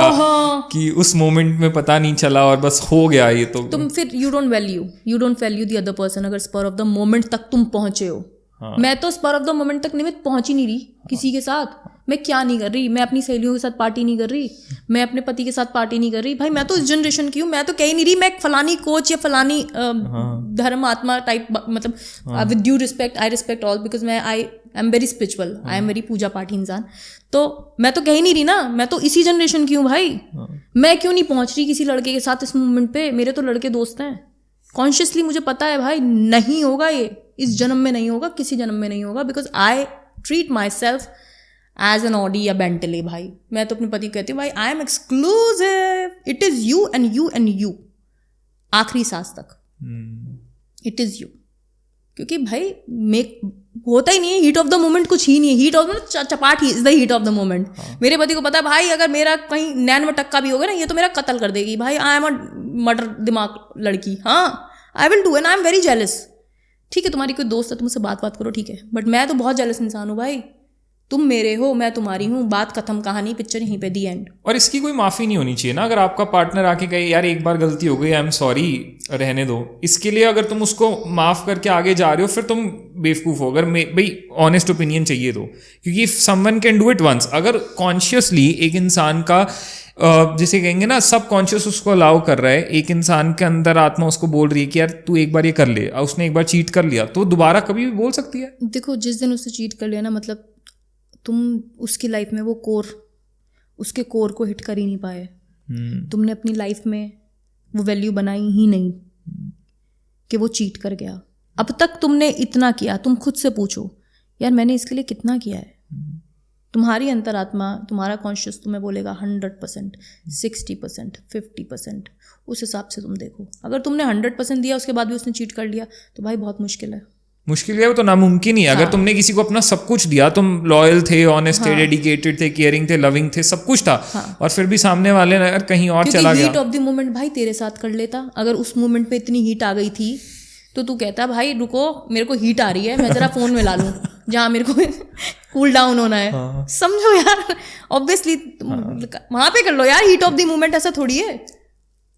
कि उस मोमेंट में पता नहीं चला और बस हो गया, ये तो तुम फिर you don't value the other person, अगर स्पर ऑफ द मोमेंट तक तुम पहुंचे हो। मैं तो स्पर ऑफ द मोमेंट तक निमित्त पहुंच ही नहीं रही किसी के साथ, मैं क्या नहीं कर रही, मैं अपनी सहेलियों के साथ पार्टी नहीं कर रही, मैं अपने पति के साथ पार्टी नहीं कर रही, भाई मैं तो इस जनरेशन की हूँ, मैं तो कह ही नहीं रही मैं एक फलानी कोच या फलानी धर्म आत्मा टाइप, मतलब with due respect, I respect all, because मैं I am very spiritual, I am very पूजा पाठी इंसान, तो मैं तो कह ही नहीं रही ना, मैं तो इसी जनरेशन की हूँ भाई, मैं क्यों नहीं पहुंच रही किसी लड़के के साथ इस मोमेंट पे, मेरे तो लड़के दोस्त हैं, कॉन्शियसली मुझे पता है भाई नहीं होगा, ये इस जन्म में नहीं होगा, किसी जन्म में नहीं होगा, because I treat myself as an Audi या बेंटले। भाई मैं तो अपने पति को कहती हूँ भाई I am exclusive, it is you and you and you, आखिरी सांस तक इट इज यू, क्योंकि भाई होता ही नहीं है, हीट ऑफ द मोमेंट कुछ ही नहीं है, हीट ऑफ द चपाट he is the heat of the moment. मेरे पति को पता है भाई अगर मेरा कहीं नैन में टक्का भी होगा ना, ये तो मेरा कत्ल कर देगी भाई, आई एम अ मटर दिमाग लड़की, हाँ I will do and I am very jealous. ठीक है तुम्हारी कोई दोस्त है, तुमसे बात करो, ठीक है, बट मैं तो बहुत जेलस इंसान हूँ भाई, तुम मेरे हो मैं तुम्हारी हूँ, बात खत्म, कहानी पिक्चर यहीं पे दी एंड। और इसकी कोई माफ़ी नहीं होनी चाहिए ना, अगर आपका पार्टनर आके कहे यार एक बार गलती हो गई, आई एम सॉरी, रहने दो, इसके लिए अगर तुम उसको माफ़ करके आगे जा रहे हो फिर तुम बेवकूफ़ हो। अगर भाई ऑनेस्ट ओपिनियन चाहिए तो, क्योंकि if someone can do it once, अगर कॉन्शियसली एक इंसान का जिसे कहेंगे ना सब कॉन्शियस उसको अलाउ कर रहा है, एक इंसान के अंदर आत्मा उसको बोल रही है कि यार तू एक बार ये कर ले, उसने एक बार चीट कर लिया तो दोबारा कभी भी बोल सकती है। देखो जिस दिन उसने चीट कर लिया ना, मतलब तुम उसकी लाइफ में वो उसके कोर को हिट कर ही नहीं पाए, तुमने अपनी लाइफ में वो वैल्यू बनाई ही नहीं कि वो चीट कर गया। अब तक तुमने इतना किया, तुम खुद से पूछो यार मैंने इसके लिए कितना किया है। तुम्हारी अंतरात्मा, तुम्हारा कॉन्शियस तुम्हें बोलेगा 100%, 60%, 50%, उस हिसाब से तुम देखो। अगर तुमने 100% दिया उसके बाद भी उसने चीट कर लिया तो भाई बहुत मुश्किल है। मुश्किल है, वो तो नामुमकिन ही है। अगर तुमने किसी को अपना सब कुछ दिया, तुम लॉयल थे, ऑनेस्ट थे, डेडिकेटेड थे, केयरिंग थे, लविंग थे, सब कुछ था, और फिर भी सामने वाले ने अगर कहीं और चला गया, हीट ऑफ द मोमेंट भाई तेरे साथ कर लेता। अगर उस मोमेंट पे इतनी हीट आ गई थी तो तू कहता भाई रुको मेरे को हीट आ रही है, मैं जरा फोन में ला लूं जहाँ मेरे को कूल डाउन होना है। समझो यार, ऑब्वियसली वहां पे कर लो यार, हीट ऑफ द मोमेंट ऐसा थोड़ी है।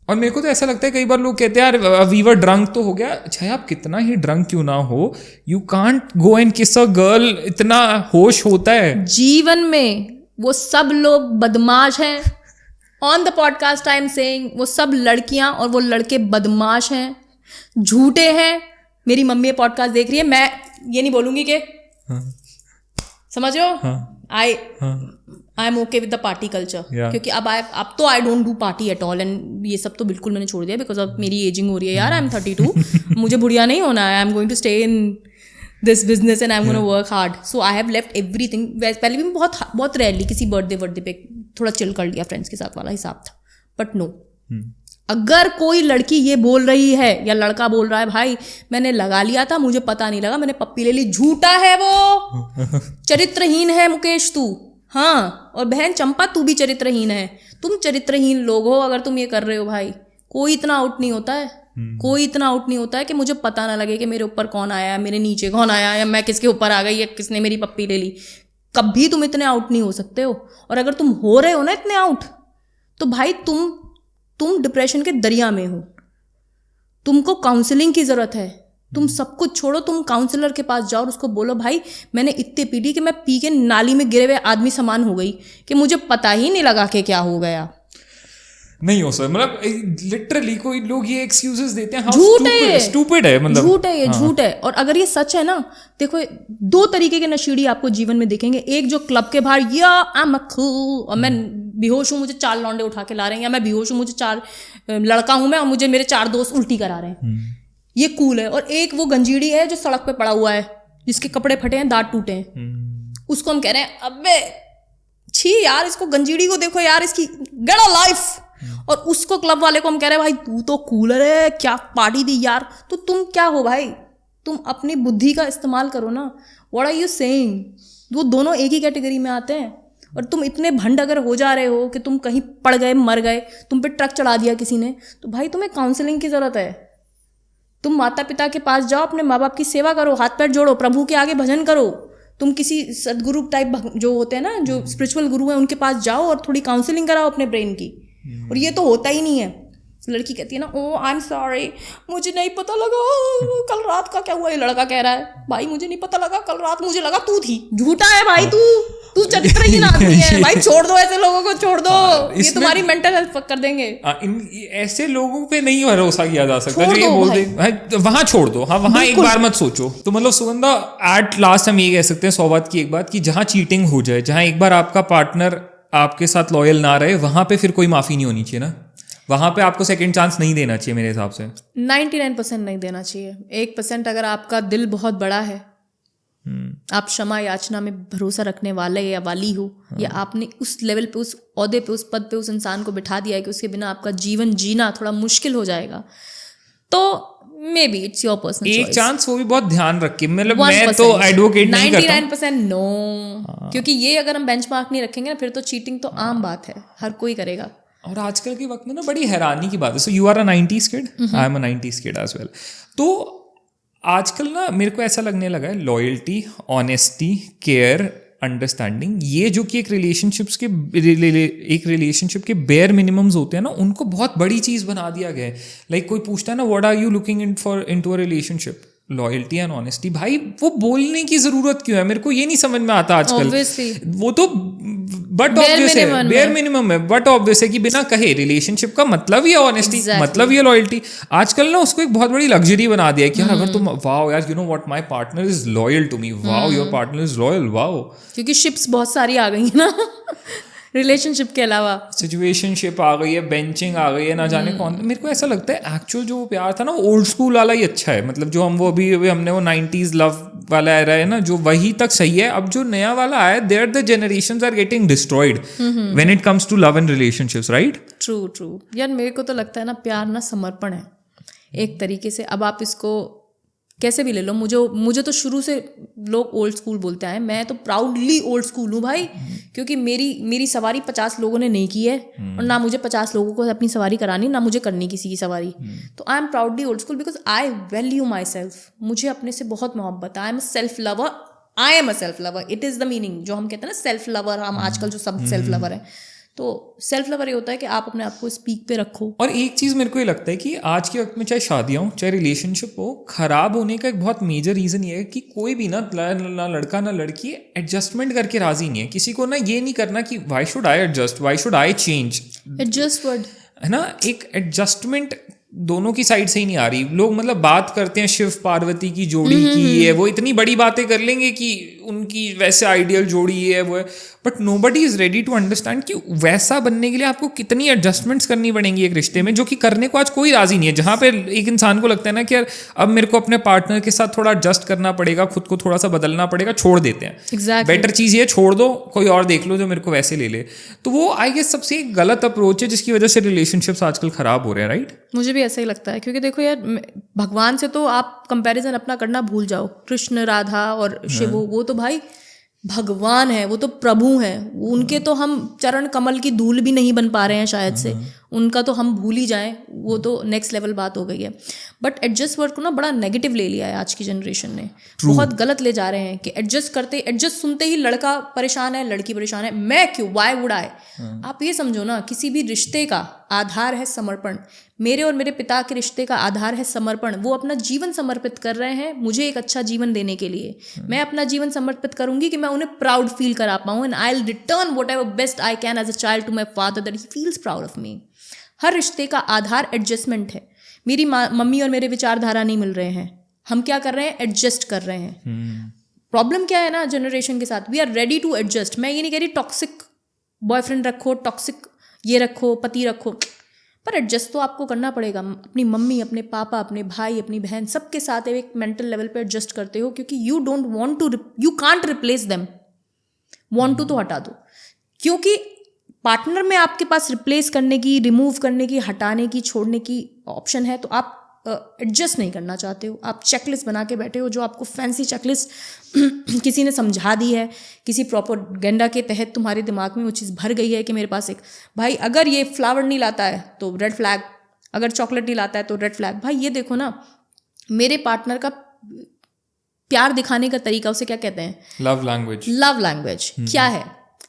और मेरे को तो ऐसा लगता है कई बार लोग कहते हैं यार वी वर ड्रंक तो हो गया, चाहे आप कितना ही ड्रंक क्यों ना हो, यू कांट गो एंड किस अ गर्ल, इतना होश होता है जीवन में। वो सब लोग बदमाश हैं, on the podcast I am saying, वो सब लड़कियां और वो लड़के बदमाश हैं, झूठे हैं। मेरी मम्मी पॉडकास्ट देख रही है, मैं ये नहीं बोलूंगी कि समझ रहे हो, I am okay with the party culture, क्योंकि अब तो I don't do party at all, and ये सब तो बिल्कुल मैंने छोड़ दिया बिकॉज अब मेरी एजिंग हो रही है यार, आई एम 32, मुझे बुढ़िया नहीं होना है, I am going to stay in this business and I am gonna work hard, so I have left everything. पहले भी मैं बहुत रेयरली किसी बर्थडे पे थोड़ा चिल कर लिया, फ्रेंड्स के साथ वाला हिसाब था, बट नो। अगर कोई लड़की ये बोल रही है या लड़का बोल रहा है भाई मैंने लगा लिया था मुझे पता नहीं लगा मैंने पप्पी ले ली, झूठा है वो। चरित्रहीन है मुकेश तू, हाँ, और बहन चंपा तू भी चरित्रहीन है। तुम चरित्रहीन लोग हो अगर तुम ये कर रहे हो भाई। कोई इतना आउट नहीं होता है, कोई इतना आउट नहीं होता है कि मुझे पता ना लगे कि मेरे ऊपर कौन आया, मेरे नीचे कौन आया, या मैं किसके ऊपर आ गई, या किसने मेरी पप्पी ले ली। कभी तुम इतने आउट नहीं हो सकते हो। और अगर तुम हो रहे हो ना इतने आउट, तो भाई तुम डिप्रेशन के दरिया में हो। तुमको काउंसलिंग की ज़रूरत है। तुम सब कुछ छोड़ो, तुम काउंसलर के पास जाओ और उसको बोलो भाई मैंने इतने पी ली कि मैं पी के नाली में गिरे हुए आदमी समान हो गई कि मुझे पता ही नहीं लगा कि क्या हो गया। नहीं हो सर, मतलब लिटरली कोई लोग ये एक्सक्यूजेस देते हैं, झूठ है, स्टूपिड है, मतलब झूठ है ये, झूठ है। और अगर ये सच है ना, देखो 2 तरीके के नशेड़ी आपको जीवन में दिखेंगे। एक जो क्लब के बाहर या आई एम कूल और मैं बेहोश हूँ मुझे 4 लौंडे उठा के ला रहे हैं, या मैं बेहोश हूँ मुझे 4 लड़का हूँ मैं और मुझे मेरे 4 दोस्त उल्टी करा रहे हैं, ये कूल है। और एक वो गंजीड़ी है जो सड़क पे पड़ा हुआ है, जिसके कपड़े फटे हैं, दांत टूटे हैं, उसको हम कह रहे हैं अबे छी यार इसको गंजीड़ी को देखो यार इसकी गेट अ लाइफ। और उसको क्लब वाले को हम कह रहे हैं भाई तू तो कूलर है, क्या पार्टी दी यार। तो तुम क्या हो भाई, तुम अपनी बुद्धि का इस्तेमाल करो ना। व्हाट आर यू सेइंग, वो दोनों एक ही कैटेगरी में आते हैं। और तुम इतने भंड अगर हो जा रहे हो कि तुम कहीं पड़ गए, मर गए, तुम पे ट्रक चढ़ा दिया किसी ने, तो भाई तुम्हें काउंसलिंग की जरूरत है। तुम माता पिता के पास जाओ, अपने माँ बाप की सेवा करो, हाथ पैर जोड़ो, प्रभु के आगे भजन करो। तुम किसी सदगुरु टाइप जो होते हैं ना, जो स्पिरिचुअल गुरु हैं, उनके पास जाओ और थोड़ी काउंसलिंग कराओ अपने ब्रेन की। और ये तो होता ही नहीं है। लड़की कहती है ना ओ आई एम सॉरी मुझे नहीं पता लगा कल रात का क्या हुआ। ये लड़का कह रहा है भाई मुझे नहीं पता लगा कल रात, मुझे लगा तू थी। झूठा है भाई, तू चरित्रहीन आदमी है भाई। छोड़ दो ऐसे लोगों को, छोड़ दो, ये तुम्हारी मेंटल हेल्थ पक कर देंगे। ऐसे लोगों पे नहीं भरोसा किया जा सकता जो ये बोल दे वहां छोड़ दो, हाँ वहां एक बार मत सोचो। तो मतलब सुगंधा एट लास्ट हम ये कह सकते हैं 100 बात की एक बात, कि जहां चीटिंग हो जाए, जहां एक बार आपका पार्टनर आपके साथ लॉयल ना रहे, वहां पे फिर कोई माफी नहीं होनी चाहिए ना। वहां पे आपको सेकंड चांस नहीं देना चाहिए मेरे हिसाब से। 99% नहीं देना चाहिए। 1% अगर आपका दिल बहुत बड़ा है, आप क्षमा याचना में भरोसा रखने वाले या वाली हो, या आपने उस लेवल पे, उस ओहदे पे, उस पद पे उस इंसान को बिठा दिया है कि उसके बिना आपका जीवन जीना थोड़ा मुश्किल हो जाएगा, तो may be it's your personal choice. एक चांस वो भी बहुत ध्यान रख के, मतलब मैं तो एडवोकेट नहीं करता। 99% नो, क्योंकि ये अगर हम बेंचमार्क नहीं रखेंगे ना, फिर तो चीटिंग तो आम बात है, हर कोई करेगा। और आजकल के वक्त में ना बड़ी हैरानी की बात है। So you are a 90s kid, I am a 90s kid as well. तो आजकल ना मेरे को ऐसा लगने लगा है लॉयल्टी, ऑनेस्टी, केयर, अंडरस्टैंडिंग, ये जो कि एक रिलेशनशिप के बेयर मिनिमम्स होते हैं ना, उनको बहुत बड़ी चीज़ बना दिया गया है। लाइक कोई पूछता है ना what are you looking into a relationship, loyalty and honesty. भाई वो बोलने की जरूरत क्यों है, मेरे को ये नहीं समझ में आता आजकल। वो तो बट ऑब्वियस है, बेयर मिनिमम है, बट ऑब्वियस है कि बिना कहे रिलेशनशिप का मतलब ही है ऑनेस्टी, मतलब ही है लॉयल्टी। आजकल ना उसको एक बहुत बड़ी लग्जरी बना दिया है कि यार अगर तुम वाओ यार you know what my partner is loyal to me, wow your partner is loyal, wow. क्योंकि शिप्स बहुत सारी आ गई है ना रिलेशनशिप के अलावा, सिचुएशनशिप आ गई है, बेंचिंग आ गई है, ना जाने कौन। मेरे को ऐसा लगता है एक्चुअल जो प्यार था ना ओल्ड स्कूल वाला ही अच्छा है। मतलब जो हम वो अभी हमने वो 90s लव वाला आ रहा है ना, जो वही तक सही है। अब जो नया वाला आया, there the generations are getting destroyed when it comes to love and relationships, right? True यार, मेरे को तो लगता है ना प्यार ना समर्पण है एक तरीके से। अब आप इसको कैसे भी ले लो, मुझे तो शुरू से लोग ओल्ड स्कूल बोलते आए, मैं तो प्राउडली ओल्ड स्कूल हूँ भाई। क्योंकि मेरी सवारी 50 लोगों ने नहीं की है, और ना मुझे 50 लोगों को अपनी सवारी करानी, ना मुझे करनी किसी की सवारी। तो I am proudly old school because I value my self. मुझे अपने से बहुत मोहब्बत है। I am a self lover, I am a self lover, it is the meaning जो हम कहते हैं ना सेल्फ लवर। हम आजकल जो सब सेल्फ लवर है, तो सेल्फ लवर ये होता है कि आप अपने आप को स्पीक पे रखो। और एक चीज़ मेरे को ये लगता है कि आज के वक्त में चाहे शादियाँ हो चाहे रिलेशनशिप हो, खराब होने का एक बहुत मेजर रीज़न ये है कि कोई भी ना लड़का ना लड़की एडजस्टमेंट करके राजी नहीं है। किसी को ना ये नहीं करना कि why should I adjust, why should I change. Adjust word है ना, एक एडजस्टमेंट दोनों की साइड से ही नहीं आ रही। लोग मतलब बात करते हैं शिव पार्वती की जोड़ी की, है वो इतनी बड़ी बातें कर लेंगे कि उनकी वैसे आइडियल जोड़ी ये है वो है, but nobody is ready to understand कि वैसा बनने के लिए आपको कितनी एडजस्टमेंट्स करनी पड़ेंगी एक रिश्ते में, जो कि करने को आज कोई राजी नहीं है। जहाँ पे एक इंसान को लगता है ना कि यार अब मेरे को अपने पार्टनर के साथ थोड़ा एडजस्ट करना पड़ेगा, खुद को थोड़ा सा बदलना पड़ेगा, छोड़ देते हैं। Exactly. बेटर चीज़ ये छोड़ दो, कोई और देख लो जो मेरे को वैसे ले ले। तो वो आई गेस सबसे एक गलत अप्रोच है जिसकी वजह से रिलेशनशिप्स आजकल खराब हो रहे हैं, राइट? मुझे भी ऐसा ही लगता है, क्योंकि देखो यार, भगवान से तो आप कंपैरिजन अपना करना भूल जाओ। कृष्ण, राधा और शिव, वो तो भाई भगवान है, वो तो प्रभु हैं। उनके तो हम चरण कमल की धूल भी नहीं बन पा रहे हैं शायद से, उनका तो हम भूल ही जाएं, वो तो नेक्स्ट लेवल बात हो गई है। बट एडजस्ट वर्ड को ना बड़ा नेगेटिव ले लिया है आज की जनरेशन ने, बहुत गलत ले जा रहे हैं कि एडजस्ट सुनते ही लड़का परेशान है, लड़की परेशान है, मैं क्यों, वाई वुड आई। आप ये समझो ना, किसी भी रिश्ते का आधार है समर्पण। मेरे और मेरे पिता के रिश्ते का आधार है समर्पण। वो अपना जीवन समर्पित कर रहे हैं मुझे एक अच्छा जीवन देने के लिए। मैं अपना जीवन समर्पित करूंगी कि मैं उन्हें प्राउड फील करा पाऊँ, and I will return whatever best I can as a child to my father that he feels proud of me. हर रिश्ते का आधार एडजस्टमेंट है। मेरी मम्मी और मेरे विचारधारा नहीं मिल रहे हैं, हम क्या कर रहे हैं, एडजस्ट कर रहे हैं। प्रॉब्लम क्या है ना जनरेशन के साथ, we are ready to adjust. मैं ये नहीं कह रही टॉक्सिक बॉयफ्रेंड रखो, टॉक्सिक ये रखो, पति रखो, पर एडजस्ट तो आपको करना पड़ेगा। अपनी मम्मी, अपने पापा, अपने भाई, अपनी बहन, सबके साथ एक मेंटल लेवल पे एडजस्ट करते हो, क्योंकि you don't want to, you can't replace them. Want to तो हटा दो, क्योंकि पार्टनर में आपके पास रिप्लेस करने की, रिमूव करने की, हटाने की, छोड़ने की ऑप्शन है, तो आप एडजस्ट नहीं करना चाहते हो। आप चेकलिस्ट बना के बैठे हो, जो आपको फैंसी चेकलिस्ट किसी ने समझा दी है, किसी प्रोपेगेंडा के तहत तुम्हारे दिमाग में वो चीज़ भर गई है कि मेरे पास एक भाई अगर ये फ्लावर नहीं लाता है तो रेड फ्लैग, अगर चॉकलेट नहीं लाता है तो रेड फ्लैग। भाई ये देखो ना, मेरे पार्टनर का प्यार दिखाने का तरीका, उसे क्या कहते हैं, लव लैंग्वेज। लव लैंग्वेज क्या है?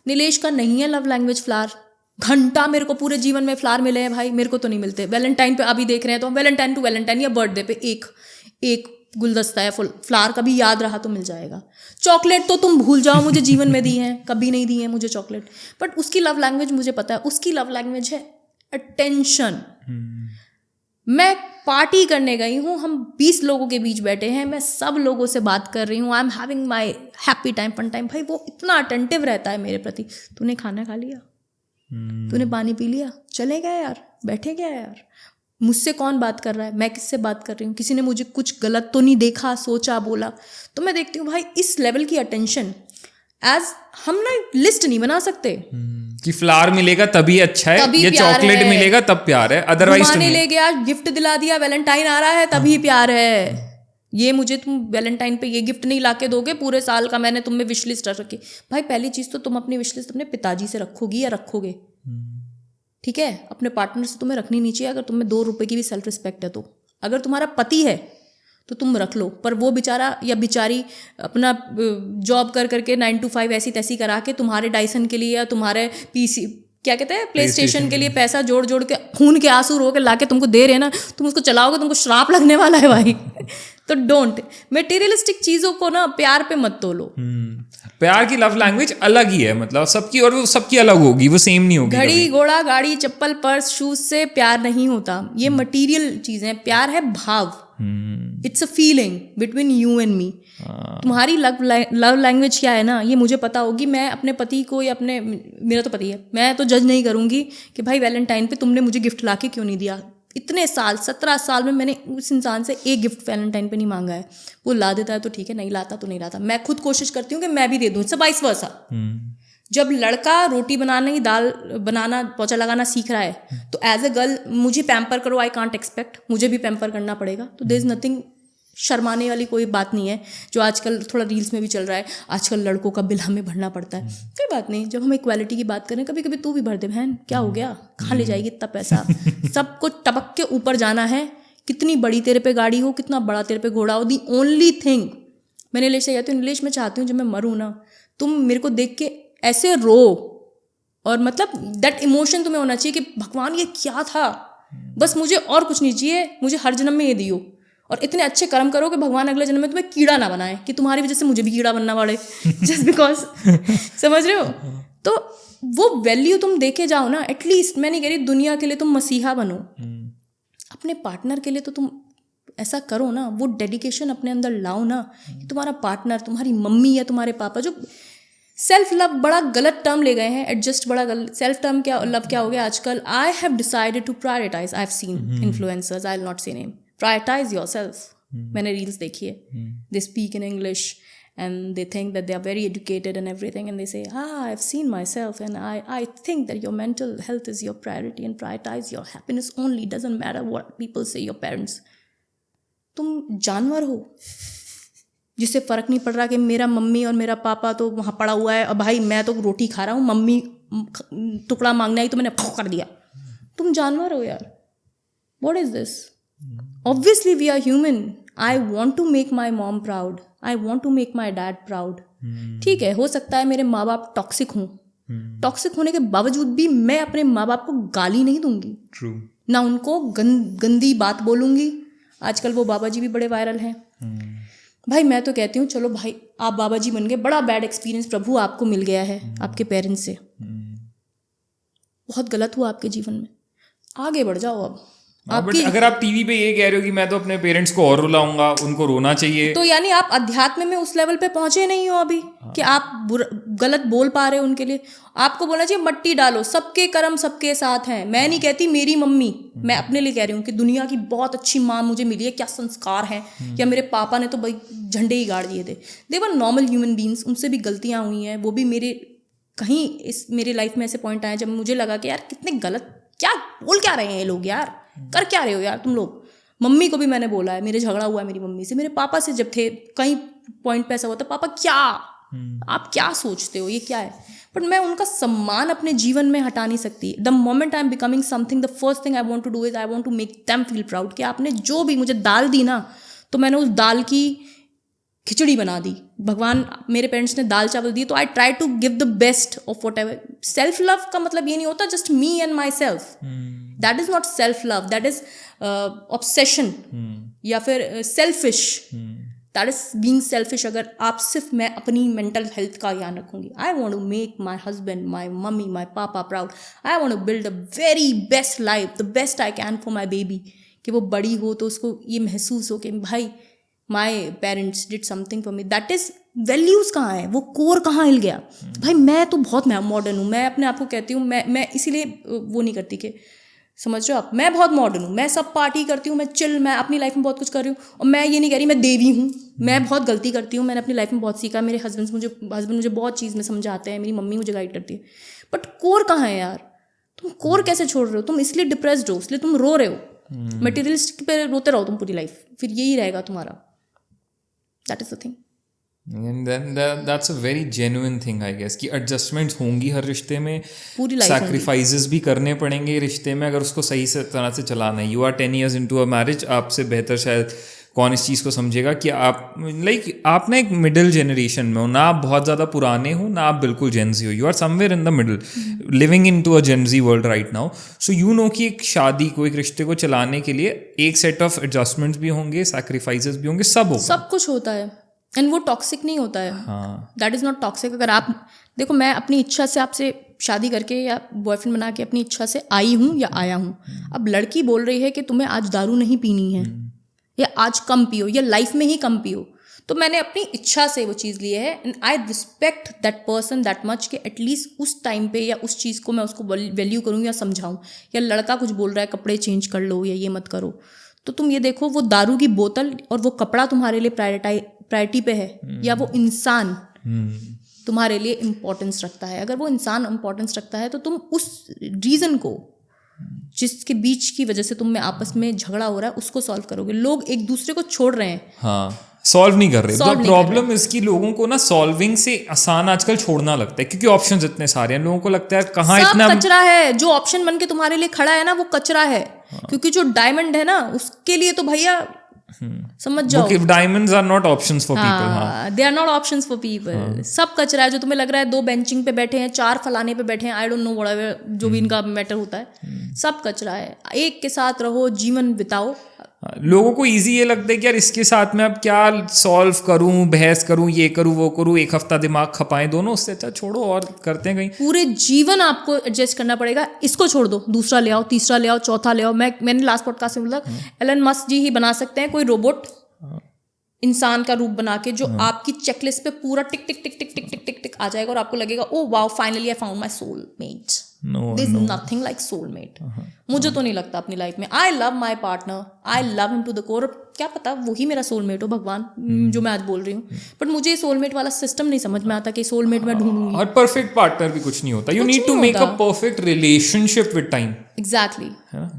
नीलेश का नहीं है लव लैंग्वेज फ्लावर। घंटा मेरे को पूरे जीवन में फ्लावर मिले हैं भाई, मेरे को तो नहीं मिलते। वैलेंटाइन पे अभी देख रहे हैं तो वैलेंटाइन टू वैलेंटाइन या बर्थडे पे एक गुलदस्ता है फ्लावर, कभी याद रहा तो मिल जाएगा। चॉकलेट तो तुम भूल जाओ, मुझे जीवन में दी हैं, कभी नहीं दी है मुझे चॉकलेट। बट उसकी लव लैंग्वेज मुझे पता है, उसकी लव लैंग्वेज है अटेंशन। मैं पार्टी करने गई हूँ, हम 20 लोगों के बीच बैठे हैं, मैं सब लोगों से बात कर रही हूँ, I am having my happy time, fun time. भाई वो इतना अटेंटिव रहता है मेरे प्रति। तूने खाना खा लिया, तूने पानी पी लिया, चले गए यार, बैठे गया यार, मुझसे कौन बात कर रहा है, मैं किससे बात कर रही हूँ, किसी ने मुझे कुछ गलत तो नहीं देखा, सोचा, बोला। तो मैं देखती हूँ भाई इस लेवल की अटेंशन एज हम ना लिस्ट नहीं बना सकते कि फ्लावर मिलेगा तभी अच्छा है, तभी ये चॉकलेट मिलेगा तब प्यार है, अदरवाइज घुमाने ले गया, गिफ्ट दिला दिया, वैलेंटाइन आ रहा है तभी प्यार है। ये मुझे तुम वैलेंटाइन पे ये गिफ्ट नहीं लाके दोगे, पूरे साल का मैंने तुम में विश लिस्ट रखी। भाई पहली चीज़ तो तुम अपनी विश लिस्ट अपने पिताजी से रखोगी या रखोगे, ठीक है? अपने पार्टनर से तुम्हें रखनी नहीं चाहिए अगर तुम्हें 2 रुपए की भी सेल्फ रिस्पेक्ट है तो। अगर तुम्हारा पति है तो तुम रख लो, पर वो बेचारा या बेचारी अपना जॉब कर करके 9 to 5 ऐसी तैसी करा के तुम्हारे डाइसन के लिए या तुम्हारे पीसी क्या कहते हैं प्ले स्टेशन के लिए पैसा जोड़ जोड़ के खून के आंसू रो के ला के तुमको दे रहे हैं ना, तुम उसको चलाओगे, तुमको श्राप लगने वाला है भाई। तो डोंट, मटेरियलिस्टिक चीज़ों को ना प्यार पे मत तोलो। प्यार की लव लैंग्वेज अलग ही है, मतलब सबकी, और वो सबकी अलग होगी, वो सेम नहीं होगी। घड़ी, घोड़ा, गाड़ी, चप्पल, पर्स, शूज से प्यार नहीं होता। ये मटेरियल चीज़ें, प्यार है भाव, it's a feeling between you and me. तुम्हारी लव लैंग्वेज क्या है ना, ये मुझे पता होगी। मैं अपने पति को या अपने, मेरा तो पति है, मैं तो जज नहीं करूंगी कि भाई वैलेंटाइन पे तुमने मुझे गिफ्ट ला के क्यों नहीं दिया। इतने साल, 17 साल में मैंने उस इंसान से एक गिफ्ट वैलेंटाइन पे नहीं मांगा है। वो ला देता है तो ठीक है, नहीं लाता तो नहीं लाता। मैं खुद कोशिश करती हूँ कि मैं भी दे दूँ, वाइस वर्सा। जब लड़का रोटी बनाने, दाल बनाना, पोछा लगाना सीख रहा है तो एज ए गर्ल मुझे पैम्पर करो, आई कांट एक्सपेक्ट, मुझे भी पैम्पर करना पड़ेगा। तो देयर इज नथिंग, शर्माने वाली कोई बात नहीं है। जो आजकल थोड़ा रील्स में भी चल रहा है, आजकल लड़कों का बिल हमें भरना पड़ता है, कोई बात नहीं। जब हम इक्वालिटी की बात करें, कभी कभी तू भी भर दे बहन, क्या हो गया, कहाँ ले जाएगी इतना पैसा। सबको टपक के ऊपर जाना है, कितनी बड़ी तेरे पे गाड़ी हो, कितना बड़ा तेरे पे घोड़ा हो। दी ओनली थिंग मैं नीलेश से कहती हूँ, नीलेश मैं चाहती हूँ जब मैं मरूँ ना, तुम मेरे को देख के ऐसे रो, और मतलब दैट इमोशन तुम्हें होना चाहिए कि भगवान ये क्या था, बस मुझे और कुछ नहीं चाहिए, मुझे हर जन्म में ये दियो, और इतने अच्छे कर्म करो कि भगवान अगले जन्म में तुम्हें कीड़ा ना बनाए, कि तुम्हारी वजह से मुझे भी कीड़ा बनना पड़े जस्ट बिकॉज। समझ रहे हो? तो वो वैल्यू तुम देके जाओ ना, एटलीस्ट। मैं नहीं कह रही दुनिया के लिए तुम मसीहा बनो, अपने पार्टनर के लिए तो तुम ऐसा करो ना, वो डेडिकेशन अपने अंदर लाओ ना कि तुम्हारा पार्टनर, तुम्हारी मम्मी या तुम्हारे पापा, जो सेल्फ लव बड़ा गलत टर्म ले गए हैं, एडजस्ट बड़ा गलत, सेल्फ टर्म क्या, लव क्या हो गया आजकल. I have decided to prioritize, I have seen influencers, I will not say name, prioritize yourself. मैंने रील्स देखी है, they speak in English and they think that they are very educated and everything, and they say, I've seen myself and I think that your mental health is your priority and prioritize your happiness only, doesn't matter what people say, your parents. तुम जानवर हो जिससे फ़र्क नहीं पड़ रहा कि मेरा मम्मी और मेरा पापा तो वहाँ पड़ा हुआ है और भाई मैं तो रोटी खा रहा हूँ, मम्मी टुकड़ा मांगने आई तो मैंने कर दिया. तुम जानवर हो यार. What is this? Obviously we are human. I want to make my mom proud. I want to make my dad proud. ठीक है, हो सकता है मेरे माँ बाप टॉक्सिक हों. टॉक्सिक होने के बावजूद भी मैं अपने माँ बाप को गाली नहीं दूंगी. True. ना उनको गंदी बात बोलूंगी. आजकल वो बाबा जी भी बड़े वायरल हैं. भाई मैं तो कहती हूँ चलो भाई आप बाबा जी बन गए, बड़ा बैड एक्सपीरियंस प्रभु आपको मिल गया है आपके पेरेंट्स से. बहुत गलत हुआ आपके जीवन में, आगे बढ़ जाओ. अब बट अगर आप टीवी पे ये कह रहे हो कि मैं तो अपने पेरेंट्स को और रुलाऊंगा, उनको रोना चाहिए, तो यानी आप अध्यात्म में उस लेवल पे पहुंचे नहीं हो अभी कि आप गलत बोल पा रहे हो उनके लिए. आपको बोलना चाहिए मट्टी डालो, सबके कर्म सबके साथ हैं. मैं नहीं कहती मेरी मम्मी, मैं अपने लिए कह रही हूँ कि दुनिया की बहुत अच्छी माँ मुझे मिली है, क्या संस्कार हैं. या मेरे पापा ने तो भाई झंडे ही गाड़ दिए थे. दे वर नॉर्मल ह्यूमन बींग्स, उनसे भी गलतियाँ हुई हैं. वो भी मेरे कहीं इस मेरी लाइफ में ऐसे पॉइंट आए जब मुझे लगा कि यार कितने गलत, क्या बोल क्या रहे हैं ये लोग यार, कर क्या रहे हो यार तुम लोग. मम्मी को भी मैंने बोला है, मेरे झगड़ा हुआ है मेरी मम्मी से. मेरे पापा से जब थे कहीं पॉइंट पे ऐसा होता, पापा क्या आप क्या सोचते हो, ये क्या है. बट मैं उनका सम्मान अपने जीवन में हटा नहीं सकती. The moment I am becoming something, the first thing I want to do is I want to make them feel proud कि आपने जो भी मुझे दाल दी ना, तो मैंने उस दाल की खिचड़ी बना दी. भगवान, मेरे पेरेंट्स ने दाल चावल दिए तो I try to give the best of whatever. Self love का मतलब ये नहीं होता just me and myself. That is not self love, that is obsession या फिर selfish. That is being selfish. अगर आप सिर्फ मैं अपनी मेंटल हेल्थ का ध्यान रखूंगी, I want to make my husband, my mummy, my papa proud. I want to build a very best life, the best I can for my baby. कि वो बड़ी हो तो उसको ये महसूस हो कि भाई my parents did something for me. That is values कहाँ है, वो कोर कहाँ हिल गया. भाई मैं तो बहुत मॉडर्न हूँ, मैं अपने आप को कहती हूँ, मैं इसीलिए वो नहीं करती कि समझ रहे हो आप, मैं बहुत मॉडर्न हूँ, मैं सब पार्टी करती हूँ, मैं चिल, मैं अपनी लाइफ में बहुत कुछ कर रही हूँ. और मैं ये नहीं कह रही मैं देवी हूँ, मैं बहुत गलती करती हूँ, मैंने अपनी लाइफ में बहुत सीखा. मेरे हस्बैंड मुझे बहुत चीज़ में समझाते हैं, मेरी मम्मी मुझे गाइड करती है. बट कोर कहाँ है यार, तुम कोर कैसे छोड़ रहे हो. तुम इसलिए डिप्रेस्ड हो, इसलिए तुम रो रहे हो, मटेरियलिस्टिक पे रोते रहो तुम पूरी लाइफ, फिर यही रहेगा तुम्हारा. That is the thing. And then that's a very genuine thing, I guess, कि adjustments होंगी हर रिश्ते में, पूरी लाइफ sacrifices भी करने पड़ेंगे रिश्ते में अगर उसको सही से तरह से चलाना है. You are 10 years into a marriage, आपसे बेहतर शायद कौन इस चीज़ को समझेगा कि आप आप ना एक मिडिल जनरेशन में हो, ना आप बहुत ज़्यादा पुराने हो ना आप बिल्कुल जेंजी हो. You are somewhere in the middle, living into a Gen Z world right now. So you know कि एक शादी को, एक रिश्ते को चलाने के लिए एक सेट ऑफ एडजस्टमेंट्स भी होंगे, सैक्रिफाइसेस भी होंगे, सब होगा, सब कुछ होता है. एंड वो टॉक्सिक नहीं होता है. हाँ, दैट इज़ नॉट टॉक्सिक. अगर आप देखो, मैं अपनी इच्छा से आपसे शादी करके या बॉयफ्रेंड बना के अपनी इच्छा से आई हूँ या आया हूँ. अब लड़की बोल रही है कि तुम्हें आज दारू नहीं पीनी है या आज कम पियो या लाइफ में ही कम पियो, तो मैंने अपनी इच्छा से वो चीज़ ली है. And I respect that person that much कि एटलीस्ट उस टाइम पे या उस चीज़ को मैं उसको वैल्यू करूँ या समझाऊँ. या लड़का कुछ बोल रहा है कपड़े चेंज कर लो या ये मत करो, तो तुम ये देखो वो दारू की बोतल और वो कपड़ा तुम्हारे लिए प्रायोरिटी पे है या वो इंसान तुम्हारे लिए इम्पोर्टेंस रखता है. अगर वो इंसान इम्पोर्टेंस रखता है तो तुम उस रीज़न को, जिसके बीच की वजह से तुम में आपस में झगड़ा हो रहा है, उसको सॉल्व करोगे. लोग एक दूसरे को छोड़ रहे हैं, हाँ, सॉल्व नहीं कर रहे. द प्रॉब्लम इसकी लोगों को ना सॉल्विंग से आसान आजकल छोड़ना लगता है क्योंकि ऑप्शंस इतने सारे हैं. लोगों को लगता है कहाँ इतना कचरा है, जो ऑप्शन बन के तुम्हारे लिए खड़ा है ना वो कचरा है. क्योंकि जो डायमंड है ना उसके लिए तो भैया समझ जाओ, diamonds are not options for people. They are not options for people. सब कचरा है. जो तुम्हें लग रहा है 2 बेंचिंग पे बैठे हैं, 4 फलाने पे बैठे हैं, आई डोंट नो व्हाटएवर जो भी इनका मैटर होता है, सब कचरा है. एक के साथ रहो, जीवन बिताओ, लोगों को इजी ये लगता है कि यार इसके साथ मैं अब क्या सॉल्व करूं, बहस करूं, ये करूं वो करूं, एक हफ्ता दिमाग खपाएं दोनों, उससे अच्छा छोड़ो और करते हैं कहीं। पूरे जीवन आपको एडजस्ट करना पड़ेगा, इसको छोड़ दो, दूसरा ले आओ, तीसरा ले आओ, चौथा ले आओ। मैंने लास्ट पॉडकास्ट में बोला एलन मस्क जी ही बना सकते हैं कोई रोबोट इंसान का रूप बना के जो आपकी चेकलिस्ट पे पूरा टिक टिक टिक टिक टिक टिक टिक टिक आ जाएगा और आपको लगेगा oh wow finally I found my soulmate. There is nothing like soulmate. मुझे तो नहीं लगता अपनी लाइफ में। I love my partner, I love him to the core. क्या पता वही मेरा सोलमेट हो, भगवान जो मैं आज बोल रही हूँ। बट मुझे सोलमेट वाला सिस्टम नहीं समझ में आता कि सोलमेट मैं ढूंढूंगी। और परफेक्ट पार्टनर भी कुछ नहीं होता। You need to make a perfect relationship with time. Exactly,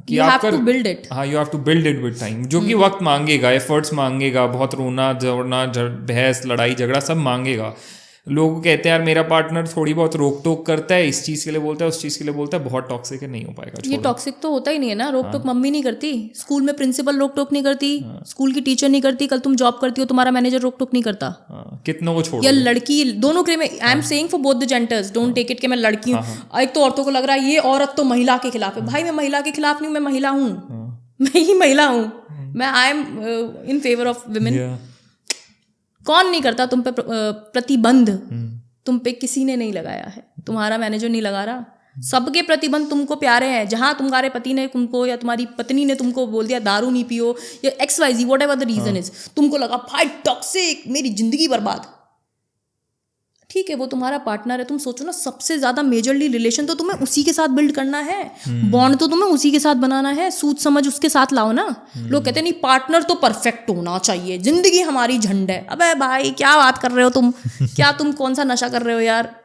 you have to build it. हाँ, you have to build it with time, जो कि वक्त मांगेगा, एफर्ट्स मांगेगा, बहुत रोना जोड़ना, बहस लड़ाई झगड़ा सब मांगेगा। लोग कहते हैं यार मेरा पार्टनर थोड़ी बहुत रोक टोक करता है, इस चीज़ के लिए बोलता है, उस चीज़ के लिए बोलता है, बहुत टॉक्सिक है, नहीं हो पाएगा। ये टॉक्सिक तो होता ही नहीं है ना। रोक टोक मम्मी नहीं करती, स्कूल में प्रिंसिपल रोक टोक नहीं करती, स्कूल की टीचर नहीं करती, कल तुम जॉब करती हो तुम्हारा मैनेजर रोक टोक नहीं करता। कितनों को छोड़ो, या लड़की, दोनों के में I am saying for both the genders, don't take it कि मैं लड़की हूँ। एक तो औरतों को लग रहा है ये औरत तो महिला के खिलाफ है। भाई मैं महिला के खिलाफ नहीं हूँ, मैं महिला हूँ, मैं ही महिला हूँ। मैं I M in favour of women. कौन नहीं करता तुम पे प्रतिबंध? तुम पे किसी ने नहीं लगाया है, तुम्हारा मैनेजर नहीं लगा रहा। सबके प्रतिबंध तुमको प्यारे हैं। जहां तुम्हारे पति ने तुमको या तुम्हारी पत्नी ने तुमको बोल दिया दारू नहीं पियो या XYZ whatever the reason is, तुमको लगा भाई टॉक्सिक, मेरी जिंदगी बर्बाद। ठीक है, वो तुम्हारा पार्टनर है। तुम सोचो ना, सबसे ज्यादा मेजरली रिलेशन तो तुम्हें उसी के साथ बिल्ड करना है, बॉन्ड तो तुम्हें उसी के साथ बनाना है, सूझ समझ उसके साथ लाओ ना। लोग कहते हैं नहीं पार्टनर तो परफेक्ट होना चाहिए, जिंदगी हमारी झंड है। अबे भाई क्या बात कर रहे हो तुम? क्या तुम कौन सा नशा कर रहे हो यार?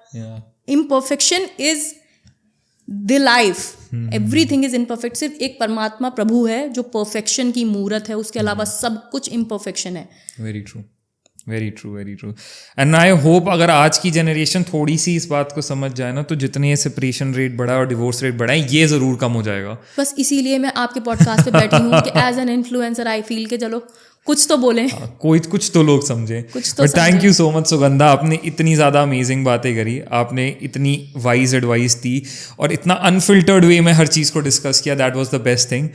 Imperfection is the life, everything is imperfect. सिर्फ एक परमात्मा प्रभु है जो परफेक्शन की मूरत है, उसके अलावा सब कुछ इम्परफेक्शन है। Very true, very true, very true. And I hope अगर आज की जनरेशन थोड़ी सी इस बात को समझ जाए ना, तो जितने ये सेपरेशन रेट बढ़ा है और डिवोर्स रेट बढ़ा है, ये ज़रूर कम हो जाएगा। बस इसीलिए मैं आपके पॉडकास्ट पे बैठी हूँ कि as an influencer I feel के चलो कुछ तो बोलें, कुछ तो लोग समझें। But thank you so much Sugandha, आपने इतनी ज़्यादा अमेजिंग बातें करी, आपने इतनी वाइज एडवाइस दी और इतना अनफिल्टर्ड वे में हर चीज़ को डिस्कस किया। That was the best thing.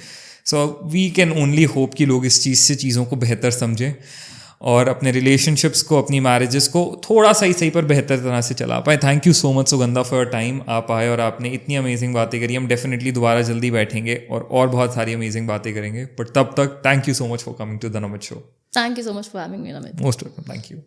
So we can only hope कि लोग इस चीज़ से चीज़ों को बेहतर समझें और अपने रिलेशनशिप्स को, अपनी मैरिजेस को थोड़ा सही पर बेहतर तरह से चला पाए। Thank you so much Sugandha for your time. आप आए और आपने इतनी अमेजिंग बातें करी। हम डेफिनेटली दोबारा जल्दी बैठेंगे और बहुत सारी अमेजिंग बातें करेंगे। बट तब तक thank you so much for coming to the Namit show. Thank you so much for having me, Namit. Most welcome, thank you.